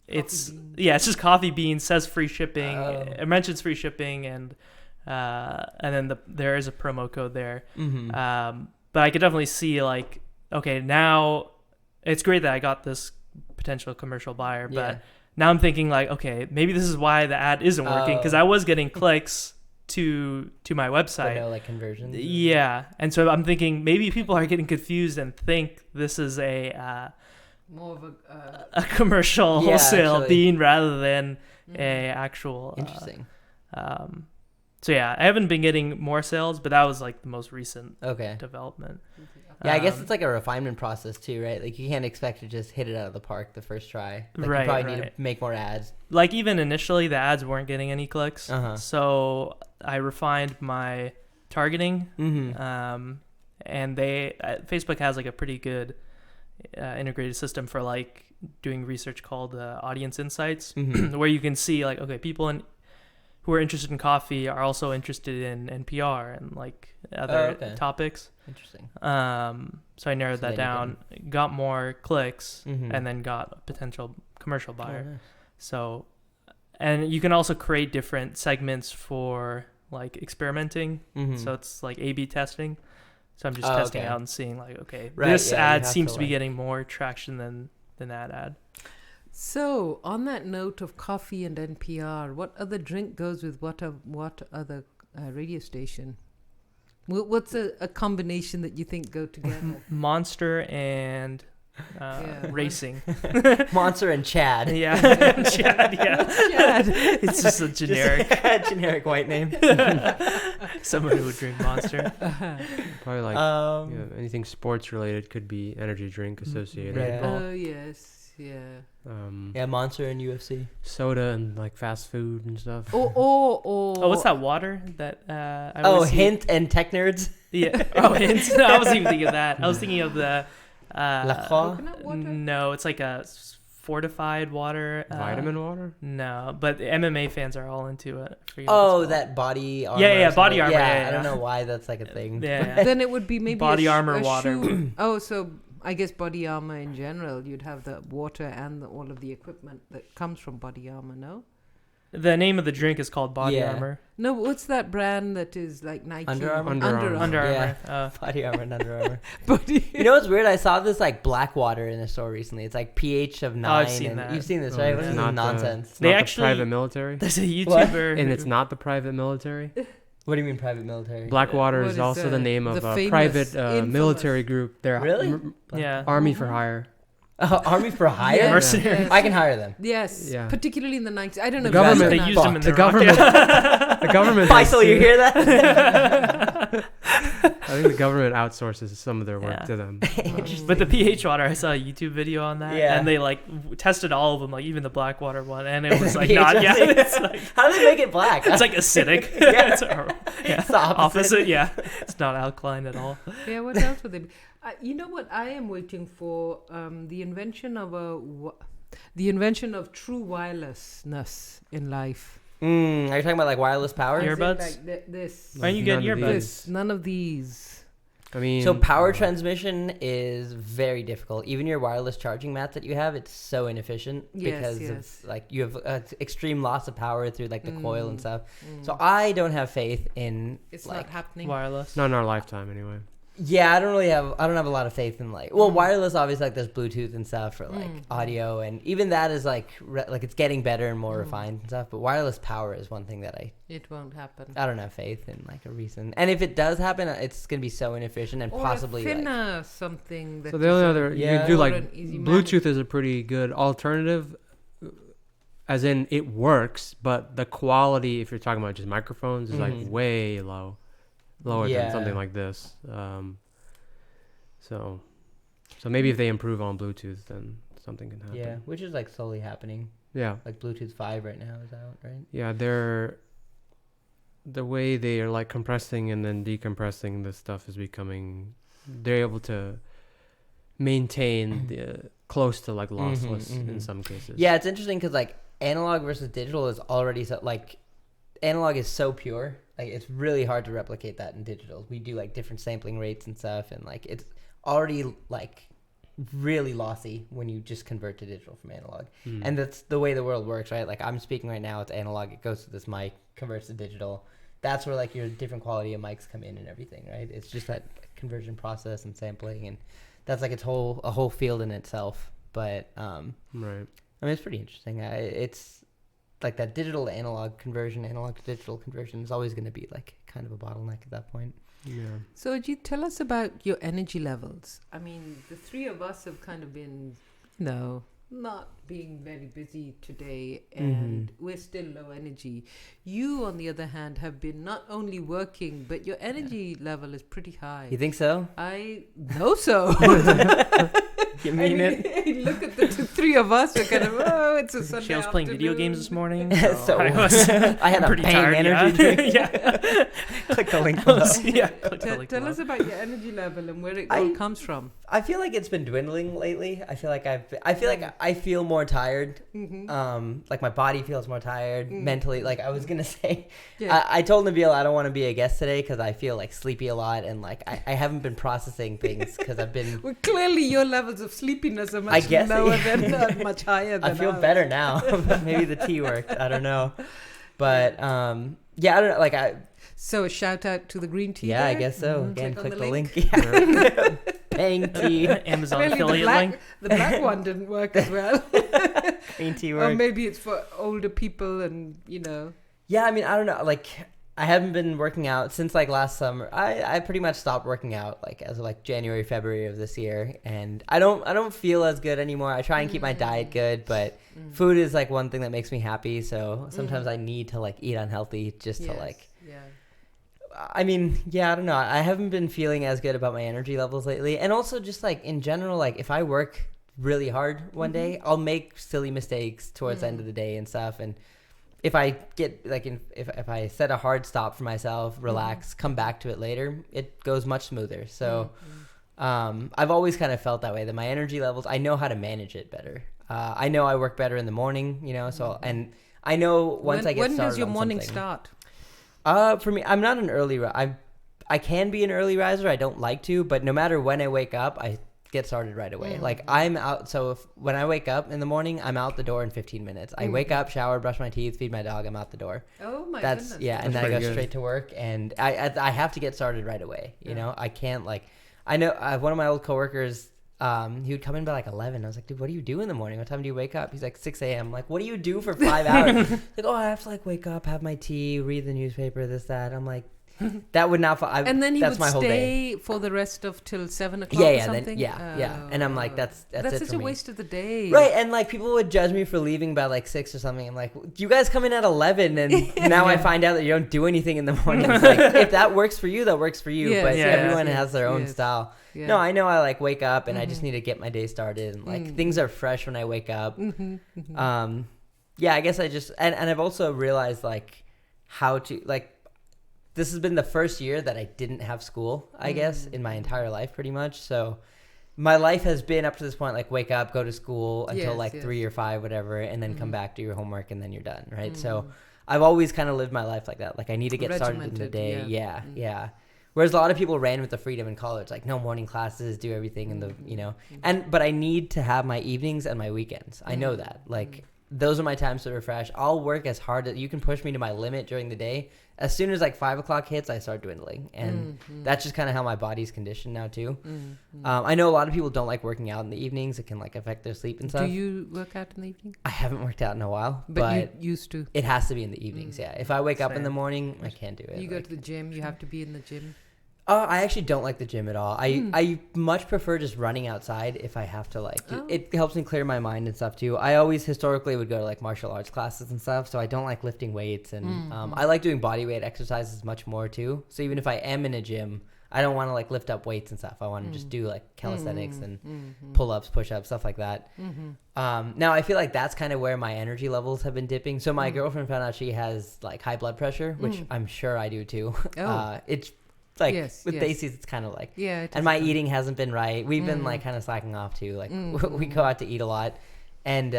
it's just coffee beans, says free shipping, it mentions free shipping, and then there is a promo code there. But I could definitely see like, okay, now it's great that I got this potential commercial buyer, but now I'm thinking like, okay, maybe this is why the ad isn't working, because I was getting clicks to my website. But no like conversions. Yeah, and so I'm thinking maybe people are getting confused and think this is More of a commercial Yeah, wholesale actually. bean rather than a actual. Interesting. So yeah, I haven't been getting more sales, but that was like the most recent Okay. development. Yeah, I guess it's like a refinement process too, right? Like you can't expect to just hit it out of the park the first try. Like Right, you probably need to right. make more ads. Like even initially the ads weren't getting any clicks, Uh-huh. so I refined my targeting. And Facebook has like a pretty good integrated system for like doing research called audience insights, where you can see like, okay, people who are interested in coffee are also interested in NPR and like other topics. Interesting. So I narrowed So that then you down, got more clicks, Mhm. and then got a potential commercial buyer. Oh, nice. So, and you can also create different segments for like experimenting. So it's like A/B testing. So I'm just testing out and seeing like, okay, Right, this yeah, you ad have seems to, to be like- getting more traction than that ad. So, on that note of coffee and NPR, what other drink goes with what other radio station? What's a combination that you think go together? Monster and Yeah. racing. Monster and Chad. Yeah, Chad. Yeah, Chad. it's just a generic. Generic white name. Someone who would drink Monster. Probably like anything sports related could be energy drink associated. Red Bull. Oh yes, yeah. Yeah, Monster and UFC. Soda and like fast food and stuff. Or Oh, what's that water that I always see? Hint and Tech Nerds. Yeah. Oh, Hint. No, I wasn't even thinking of that. I was thinking of the La Croix. coconut water? no, it's like a fortified water. Vitamin water? No, but the MMA fans are all into it. I forget what it's Oh, called. that body armor. Yeah, or body something. armor, Yeah, yeah, I don't yeah. know why that's like a thing. Yeah. Then it would be maybe Body a armor water. shoe. Oh, so I guess body armor in general, you'd have the water and all of the equipment that comes from body armor. No, The name of the drink is called Body Yeah. Armor. no. What's that brand that is like Nike? Under Armour? Under Armour. Under Yeah. Armour. Body armor and Under Armour. Body. You know what's weird? I saw this like black water in a store recently. It's like pH of 9. I've seen and that. You've seen this, Oh, right? it's What is not this nonsense? It's They not actually- the private military. There's a What? YouTuber. And it's not the private military. What do you mean private military? Blackwater What is is also the name of the a famous, private infamous- military group. They're Really? Yeah. Army for hire. Army for hire? Yes, Mercenary. yes. I can hire them. Yes, Yeah. particularly in the 90s. I don't know. The if that's government- They now. used them in The the government. The government. has Faisal, you to- hear that? I think the government outsources some of their work Yeah. to them. But the pH water, I saw a YouTube video on that, Yeah. and they like tested all of them, like even the Blackwater one, and it was like pH not. Yeah, rating? it's like How do they make it black? it's like acidic. Yeah. It's It's the opposite. opposite. Yeah, it's not alkaline at all. Yeah, what else would they be? You know what I am waiting for? The invention of true wirelessness in life. Are you talking about like wireless power? Earbuds? Like this. Why don't you get None of earbuds? these. This. None of these. I mean, so power transmission is very difficult. Even your wireless charging mat that you have, it's so inefficient because of like you have extreme loss of power through like the coil and stuff. So I don't have faith in it's like not happening. Wireless. not in our lifetime anyway. Yeah, I don't have a lot of faith in like wireless. Obviously, like there's Bluetooth and stuff for like audio, and even that is like it's getting better and more refined and stuff. But wireless power is one thing that it won't happen. I don't have faith in like a reason. And if it does happen, it's gonna be so inefficient and or possibly a thinner like, something. That So the only other you can do like Bluetooth is a pretty good alternative, as in it works, but the quality, if you're talking about just microphones, is like way lower than something like this. So maybe if they improve on Bluetooth, then something can happen. Yeah, which is like slowly happening. Yeah. Like Bluetooth 5 right now is out, right? Yeah, the way they are like compressing and then decompressing the stuff is becoming, they're able to maintain the close to like lossless in some cases. Yeah, it's interesting because like analog versus digital is already so like analog is so pure. Like it's really hard to replicate that in digital. We do like different sampling rates and stuff, and like it's already like really lossy when you just convert to digital from analog. And that's the way the world works, right? Like I'm speaking right now, it's analog, it goes to this mic, converts to digital. That's where like your different quality of mics come in and everything, right? It's just that conversion process and sampling, and that's like a whole field in itself. But right. I mean, it's pretty interesting. It's like that digital to analog conversion, analog to digital conversion is always going to be like kind of a bottleneck at that point. Yeah. So Ajit, tell us about your energy levels. I mean, the three of us have kind of been, not being very busy today, and we're still low energy. You, on the other hand, have been not only working, but your energy level is pretty high. You think so? I know so. You mean it? Look at the three of us. We're kind of, it's a Sunday She was playing video afternoon. games this morning. So I had a pretty Bang tired, energy drink. Yeah. Click the link below. Tell us about your energy level and where it all comes from. I feel like it's been dwindling lately. I feel like I feel more tired. Like my body feels more tired mentally. Like I was gonna say, I told Nabil I don't want to be a guest today because I feel like sleepy a lot, and like I haven't been processing things because I've been. Well, clearly your levels of sleepiness are much lower than much higher than I feel ours. better now. Maybe the tea worked. I don't know, but I don't know. Like So a shout out to the green tea. Yeah, there. I guess so. Again, Click on click the the link. link. Yeah. Bang tea. Amazon Really, affiliate link. the black one didn't work as well. Green tea Or works. maybe it's for older people and, Yeah, I mean, I don't know. Like, I haven't been working out since like last summer. I pretty much stopped working out like as of like January, February of this year, and I don't feel as good anymore. I try and keep my diet good, but food is like one thing that makes me happy. So sometimes I need to like eat unhealthy just to like. Yeah. I mean, I don't know. I haven't been feeling as good about my energy levels lately, and also just like in general, like if I work really hard one day, I'll make silly mistakes towards the end of the day and stuff, and. If I get like if I set a hard stop for myself, relax, come back to it later, it goes much smoother. So I've always kind of felt that way, that my energy levels, I know how to manage it better. I know I work better in the morning, so and I know once I get started. When does your on morning something, start? For me, I'm not an early I can be an early riser. I don't like to, but no matter when I wake up, I get started right away. Like I'm out. So when I wake up in the morning, I'm out the door in 15 minutes. I wake up, shower, brush my teeth, feed my dog. I'm out the door. Oh my goodness. goodness. And then I go straight to work, and I have to get started right away. You know, I can't like, I know one of my old coworkers, he would come in by like 11. I was like, dude, what do you do in the morning? What time do you wake up? He's like 6 a.m. I'm like, what do you do for 5 hours? Like, I have to like wake up, have my tea, read the newspaper, this, that. I'm like, that would not. And then he that's would my whole day. stay for the rest of till 7 o'clock or something? And I'm like, that's it such for a me. waste of the day. Right, and like people would judge me for leaving by like 6 or something. I'm like, you guys come in at 11, and now I find out that you don't do anything in the morning. It's like, if that works for you, that works for you. But everyone has their own style. Yeah. No, I know I like wake up and I just need to get my day started, and like things are fresh when I wake up. I guess I just and I've also realized like how to like. This has been the first year that I didn't have school, I guess, in my entire life pretty much. So my life has been up to this point, like wake up, go to school until 3 or 5, whatever, and then come back, do your homework, and then you're done, right? So I've always kind of lived my life like that. Like I need to get started in the day. Yeah. Whereas a lot of people ran with the freedom in college, like no morning classes, do everything in the, you know. But I need to have my evenings and my weekends. I know that. Like those are my times to refresh. I'll work as hard as you can push me to my limit during the day. As soon as like 5 o'clock hits, I start dwindling, and that's just kind of how my body's conditioned now too. I know a lot of people don't like working out in the evenings. It can like affect their sleep and stuff. Do you work out in the evening? I haven't worked out in a while, but you used to. It has to be in the evenings. Yeah, if I wake up in the morning, I can't do it. You go to the gym. You have to be in the gym. I actually don't like the gym at all. I much prefer just running outside if I have to, like, it helps me clear my mind and stuff too. I always historically would go to like martial arts classes and stuff, so I don't like lifting weights, and I like doing body weight exercises much more too. So even if I am in a gym, I don't want to like lift up weights and stuff. I want to just do like calisthenics and pull-ups, push-ups, stuff like that. Now I feel like that's kind of where my energy levels have been dipping. So my girlfriend found out she has like high blood pressure, which I'm sure I do too. It's like with Daisy's, it's kind of like, and my eating hasn't been right. We've been like kind of slacking off too. Like we go out to eat a lot, and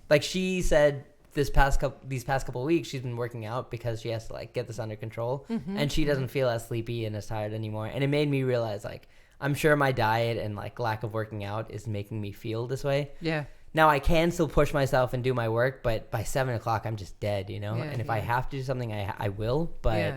like she said these past couple of weeks she's been working out because she has to like get this under control, and she doesn't feel as sleepy and as tired anymore. And it made me realize like I'm sure my diet and like lack of working out is making me feel this way. Now I can still push myself and do my work, but by 7 o'clock I'm just dead, you know. And if I have to do something, I will. But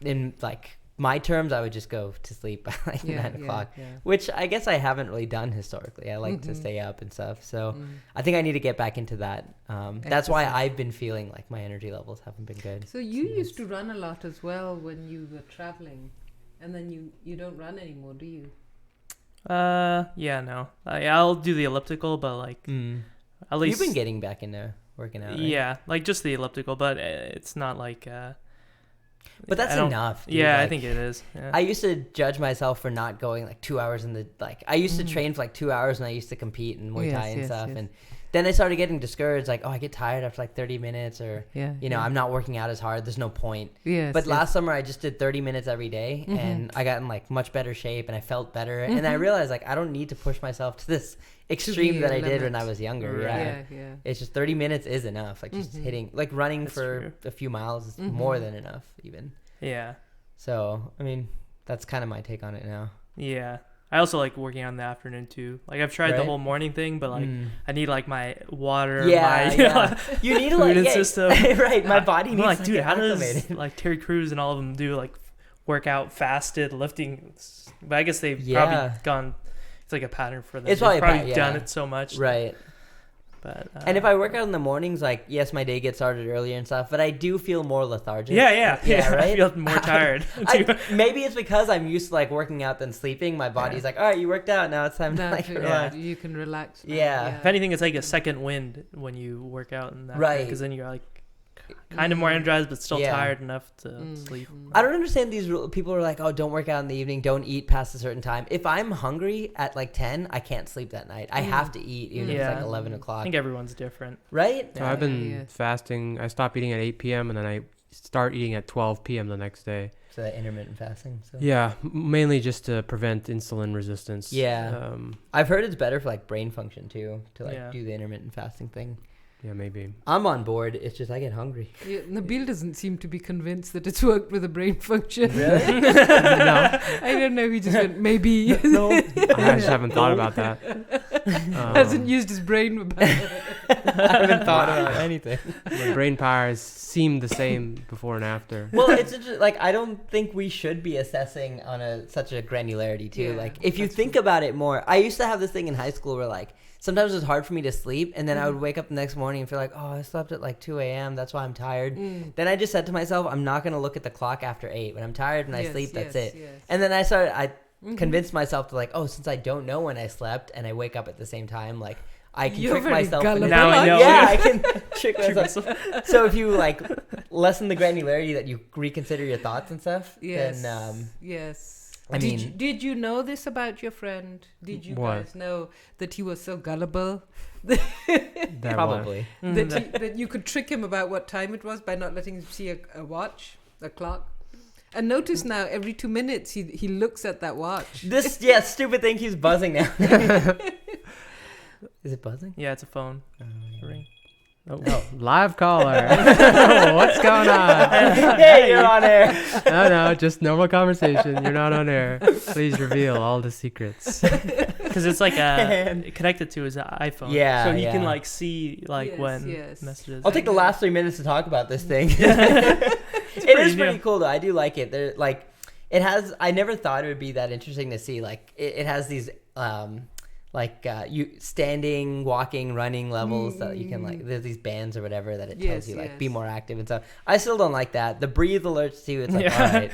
in like my terms, I would just go to sleep by like 9 o'clock, which I guess I haven't really done historically. I like to stay up and stuff. So I think I need to get back into that. That's why I've been feeling like my energy levels haven't been good. So you used to run a lot as well when you were traveling, and then you don't run anymore, do you? No. I'll do the elliptical, but like at least you've been getting back into working out, right? Yeah, like just the elliptical, but it's not like but that's enough, dude. Yeah, like, I think it is. I used to judge myself for not going like 2 hours in the I used to train for like 2 hours, and I used to compete in Muay Thai and stuff, and then I started getting discouraged, like, I get tired after like 30 minutes, or I'm not working out as hard, there's no point. But last summer I just did 30 minutes every day, and I got in like much better shape, and I felt better, and I realized like I don't need to push myself to this extreme that I did when I was younger. It's just 30 minutes is enough, like just hitting, like running for a few miles is more than enough even. So I mean, that's kind of my take on it now. I also like working out in the afternoon too. Like I've tried the whole morning thing, but like I need like my water, you need to like system. Right, my body needs like, to dude, get how acclimated. does like Terry Crews and all of them do like workout fasted lifting? But I guess they've probably gone. It's like a pattern for them. It's they've probably done it so much, right? But and if I work out in the mornings, like yes, my day gets started earlier and stuff, but I do feel more lethargic. Yeah, right. I feel more tired. Maybe it's because I'm used to like working out than sleeping. My body's like, all right, you worked out, now it's time to like relax. You can relax. If anything, it's like a second wind when you work out in that, right? Because then you're like kind of more energized, but still tired enough to sleep. I don't understand these people are like, oh, don't work out in the evening, don't eat past a certain time. If I'm hungry at like 10, I can't sleep that night. I have to eat even if it's like 11 o'clock. I think everyone's different, right? So I've been fasting. I stop eating at 8 p.m. and then I start eating at 12 p.m. the next day. So that intermittent fasting. So. Yeah, mainly just to prevent insulin resistance. I've heard it's better for like brain function too, to like do the intermittent fasting thing. Yeah, maybe. I'm on board. It's just I get hungry. Nabil doesn't seem to be convinced that it's worked with the brain function. Really? No. I don't know. He just went, maybe. No. I just haven't thought about that. Hasn't used his brain about it. I haven't thought about anything. My brain powers seem the same before and after. Well, it's just, like I don't think we should be assessing on such a granularity too. Like if you think about it more, I used to have this thing in high school where like sometimes it was hard for me to sleep, and then I would wake up the next morning and feel like, oh, I slept at like 2 a.m. That's why I'm tired. Then I just said to myself, I'm not going to look at the clock after 8. When I'm tired and I sleep, that's it. And then I convinced myself to like, oh, since I don't know when I slept and I wake up at the same time, like I can trick myself. Now I know. Yeah, I can trick myself. So if you like lessen the granularity that you reconsider your thoughts and stuff, then I mean, did you know this about your friend? Did you guys know that he was so gullible? Probably. That you could trick him about what time it was by not letting him see a watch, a clock. And notice now, every 2 minutes he looks at that watch. This stupid thing keeps buzzing now. Is it buzzing? Yeah, it's a phone. Ring. Oh, live caller. What's going on? Hey, you're on air. No, just normal conversation. You're not on air. Please reveal all the secrets. Because it's like connected to his iPhone. Yeah, so he yeah. can like see like Yes, when yes. messages. I'll take the last 3 minutes to talk about this thing. It pretty is new. pretty cool though. I do like it. There, like, it has. I never thought it would be that interesting to see. Like, it has these you standing, walking, running levels that you can like. There's these bands or whatever that it tells Yes, you like yes. be more active and stuff. I still don't like that. The breathe alerts too. It's like Yeah. all right,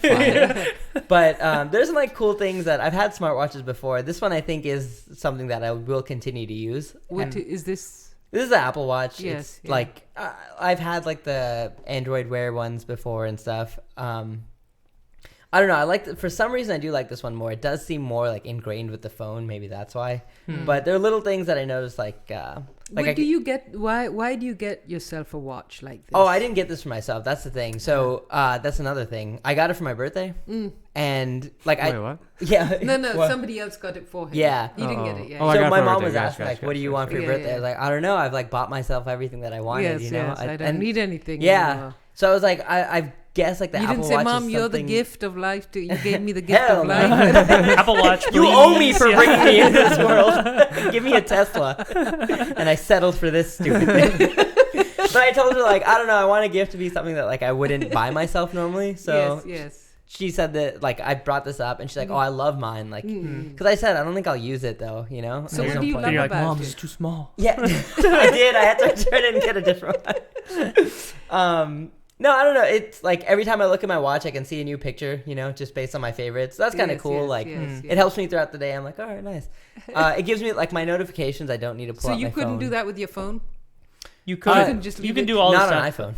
fine. But there's some like cool things that I've had smartwatches before. This one I think is something that I will continue to use. What is this? This is the Apple Watch. Yes, It's yeah. like I've had like the Android Wear ones before and stuff. I don't know. I like for some reason I do like this one more. It does seem more like ingrained with the phone. Maybe that's why. But there are little things that I noticed like What do you get? Why do you get yourself a watch like this? Oh, I didn't get this for myself. That's the thing. So that's another thing. I got it for my birthday, and like Wait, what? yeah. No, Well, somebody else got it for him. Yeah. He didn't get it yet. Oh, I so got it my for mom birthday. was Gotcha, asking like, gotcha, "What do you gotcha. want for your Yeah, birthday?" yeah. I was like, "I don't know. I've like bought myself everything that I wanted." yes, You know, yes. I don't and- need anything. Yeah. anymore. So I was like, I guess like the You Apple didn't say, Watch "Mom, is you're the something- gift of life. You gave me the gift Hell of no. life." Apple Watch. You owe me please. for Yeah. bringing me into this world. Give me a Tesla. And I settled for this stupid thing. But I told her, like, I don't know, I want a gift to be something that, like, I wouldn't buy myself normally. So yes. she said that, like, I brought this up, and she's like, oh, I love mine. Like, Mm. because I said, I don't think I'll use it, though, you know? So There's what do you point. love And you're like, about Mom, it? this is too small. Yeah, I did. I had to return it and get a different one. No, I don't know. It's like every time I look at my watch, I can see a new picture, you know, just based on my favorites. So that's kind of Yes, cool. yes, Like, yes, it helps me throughout the day. I'm like, all right, nice. It gives me like my notifications. I don't need to pull So out you my couldn't phone. do that with your phone? You could. You can just you leave can it- do all Not the on stuff.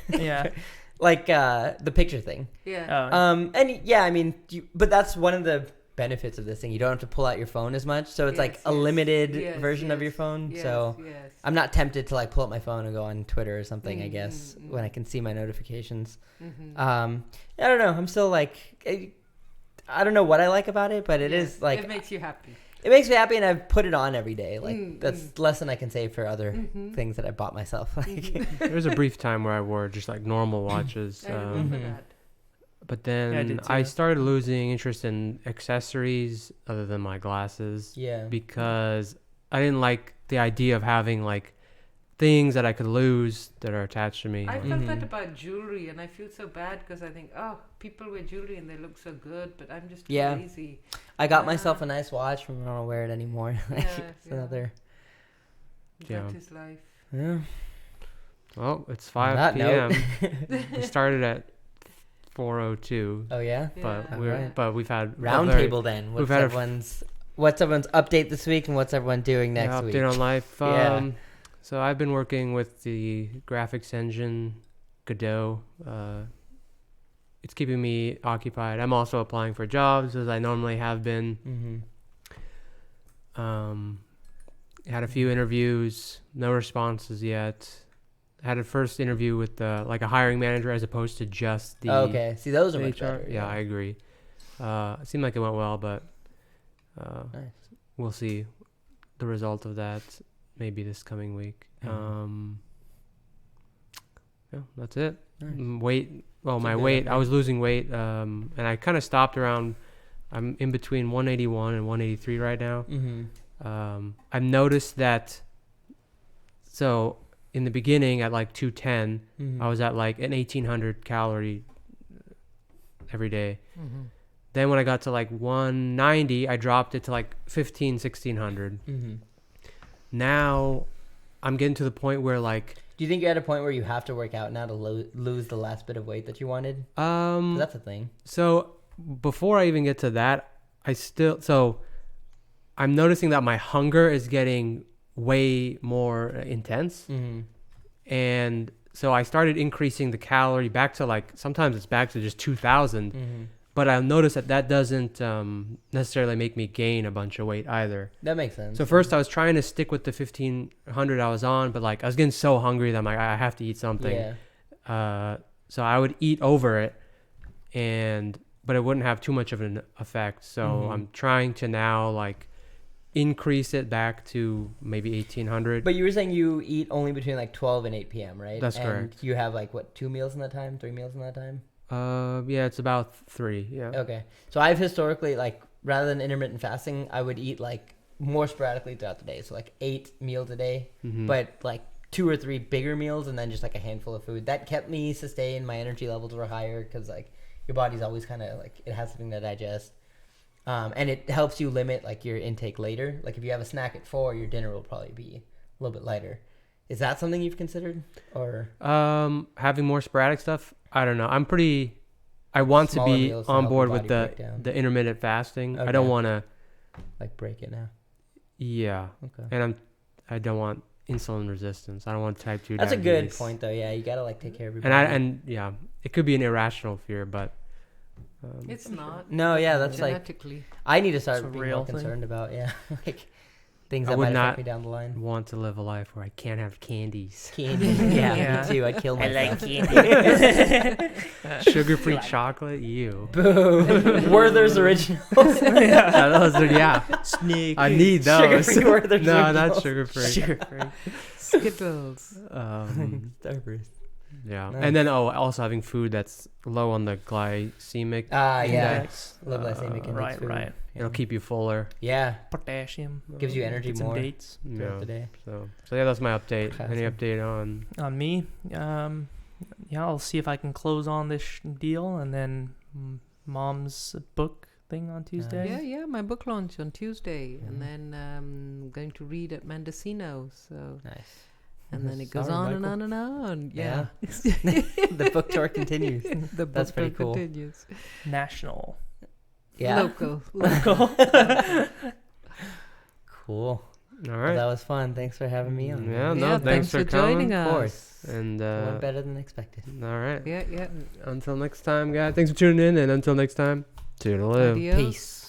iPhone. Yeah. Like the picture thing. Yeah. Oh. And yeah, I mean, but that's one of the benefits of this thing. You don't have to pull out your phone as much. So it's like Yes, a yes. limited Yes, version of yes, your phone. yes, So yes. I'm not tempted to like pull up my phone and go on Twitter or something, I guess, Mm. when I can see my notifications. Mhm. I don't know. I'm still like, I don't know what I like about it, but it Yes, is like, it makes you happy. it makes me happy, and I've put it on every day. Like Mm, that's less than I can say for other Mhm. things that I bought myself. Like, Mhm. There was a brief time where I wore just like normal watches. I remember Mhm. that. But Yeah, I then did I too. started losing interest in accessories other than my glasses yeah. because I didn't like the idea of having like things that I could lose that are attached to me. I Like, felt that Mhm. about jewelry, and I feel so bad because I think, oh, people wear jewelry and they look so good, but I'm just too Yeah. lazy. I got Yeah. myself a nice watch, but I don't wear it anymore. Like, Yeah, it's yeah. another. Yeah. That is life. Yeah. well, it's On 5 that p.m. note. We started at 4:02, Oh yeah. but Yeah. Alright. but we've had Round a very- table then. we've had a What's everyone's update this week, and what's everyone doing next yeah, week? update on life. Yeah. So I've been working with the graphics engine Godot. It's keeping me occupied. I'm also applying for jobs as I normally have been. Mm-hmm. Had a few interviews, no responses yet. Had a first interview with like a hiring manager as opposed to just the Okay. See, those are the much HR. better. Yeah, I agree. It seemed like it went well, but Nice. we'll see the result of that maybe this coming week. Mhm. Yeah, that's it. Nice. Weight. Well, my Keep it weight. up, I was losing weight, and I kind of stopped around. I'm in between 181 and 183 right now. Mm-hmm. I've noticed that. So in the beginning, at like 210, Mm-hmm. I was at like an 1800 calorie every day. Mm-hmm. Then when I got to like 190, I dropped it to like 1600. Mm-hmm. Now I'm getting to the point where like Do you think you're at a point where you have to work out now to lose the last bit of weight that you wanted? 'Cause that's a thing. So before I even get to that, I'm noticing that my hunger is getting way more intense. Mm-hmm. And so I started increasing the calorie back to like, sometimes it's back to just 2000. Mm-hmm. But I'll notice that doesn't necessarily make me gain a bunch of weight either. That makes sense. So first I was trying to stick with the 1500 I was on, but like I was getting so hungry that I'm like, I have to eat something. Yeah. So I would eat over it, but it wouldn't have too much of an effect. So Mhm. I'm trying to now like increase it back to maybe 1800. But you were saying you eat only between like 12 and 8 p.m., right? That's and correct. You have like what, 2 meals in that time, 3 meals in that time? Yeah, it's about 3. Yeah. Okay. So I've historically, like, rather than intermittent fasting, I would eat like more sporadically throughout the day. So like 8 meals a day, but like 2 or 3 bigger meals and then just like a handful of food. That kept me sustained. My energy levels were higher because like your body's always kind of like, it has something to digest. And it helps you limit like your intake later. Like if you have a snack at 4, your dinner will probably be a little bit lighter. Is that something you've considered? Or having more sporadic stuff? I don't know. I want to Smaller be meals to on help board your with body break down. the intermittent fasting. Okay. I don't want to. like break it now. Yeah. Okay. And I don't want insulin resistance. I don't want type 2 That's a diabetes. good point though. Yeah, you gotta like take care of your And body. yeah, it could be an irrational fear, but It's not. No, yeah, that's like genetically. I need to start It's a being real more thing. concerned about. Yeah, like things I that would might not affect me down the line. want to live a life where I can't have candies. Candy. Yeah, Yeah. me too. I'd kill myself. candy. Sugar-free chocolate, you. Boom. Werther's originals. Yeah, those are, yeah. Snake. I need those. Sugar-free Werther's No, originals. not sugar-free. Sugar-free. Skittles. Starburst. Yeah, Nice. and then also having food that's low on the glycemic. Yeah. index. Low glycemic index Right, food. right. It'll keep you fuller. Yeah, Potassium. gives you energy Get some more dates. throughout Yeah. the day. So yeah, that's my update. Any Awesome. update on? On me, yeah, I'll see if I can close on this deal, and then Mom's book thing on Tuesday. Yeah, my book launch on Tuesday, Mhm. and then going to read at Mendocino. So, Nice. and then it goes Sorry, on and Michael. on and on. Yeah. Yeah, The book tour continues. the That's book pretty tour cool. continues. National. Yeah. Local. Cool. All Well, right. that was fun. Thanks for having me on. Yeah, man. no, Yeah, thanks for joining coming. Of us. course. And Went better than expected. all right. Yeah. Until next time, guys. Thanks for tuning in, and until next time, toodaloo. Adios. Peace.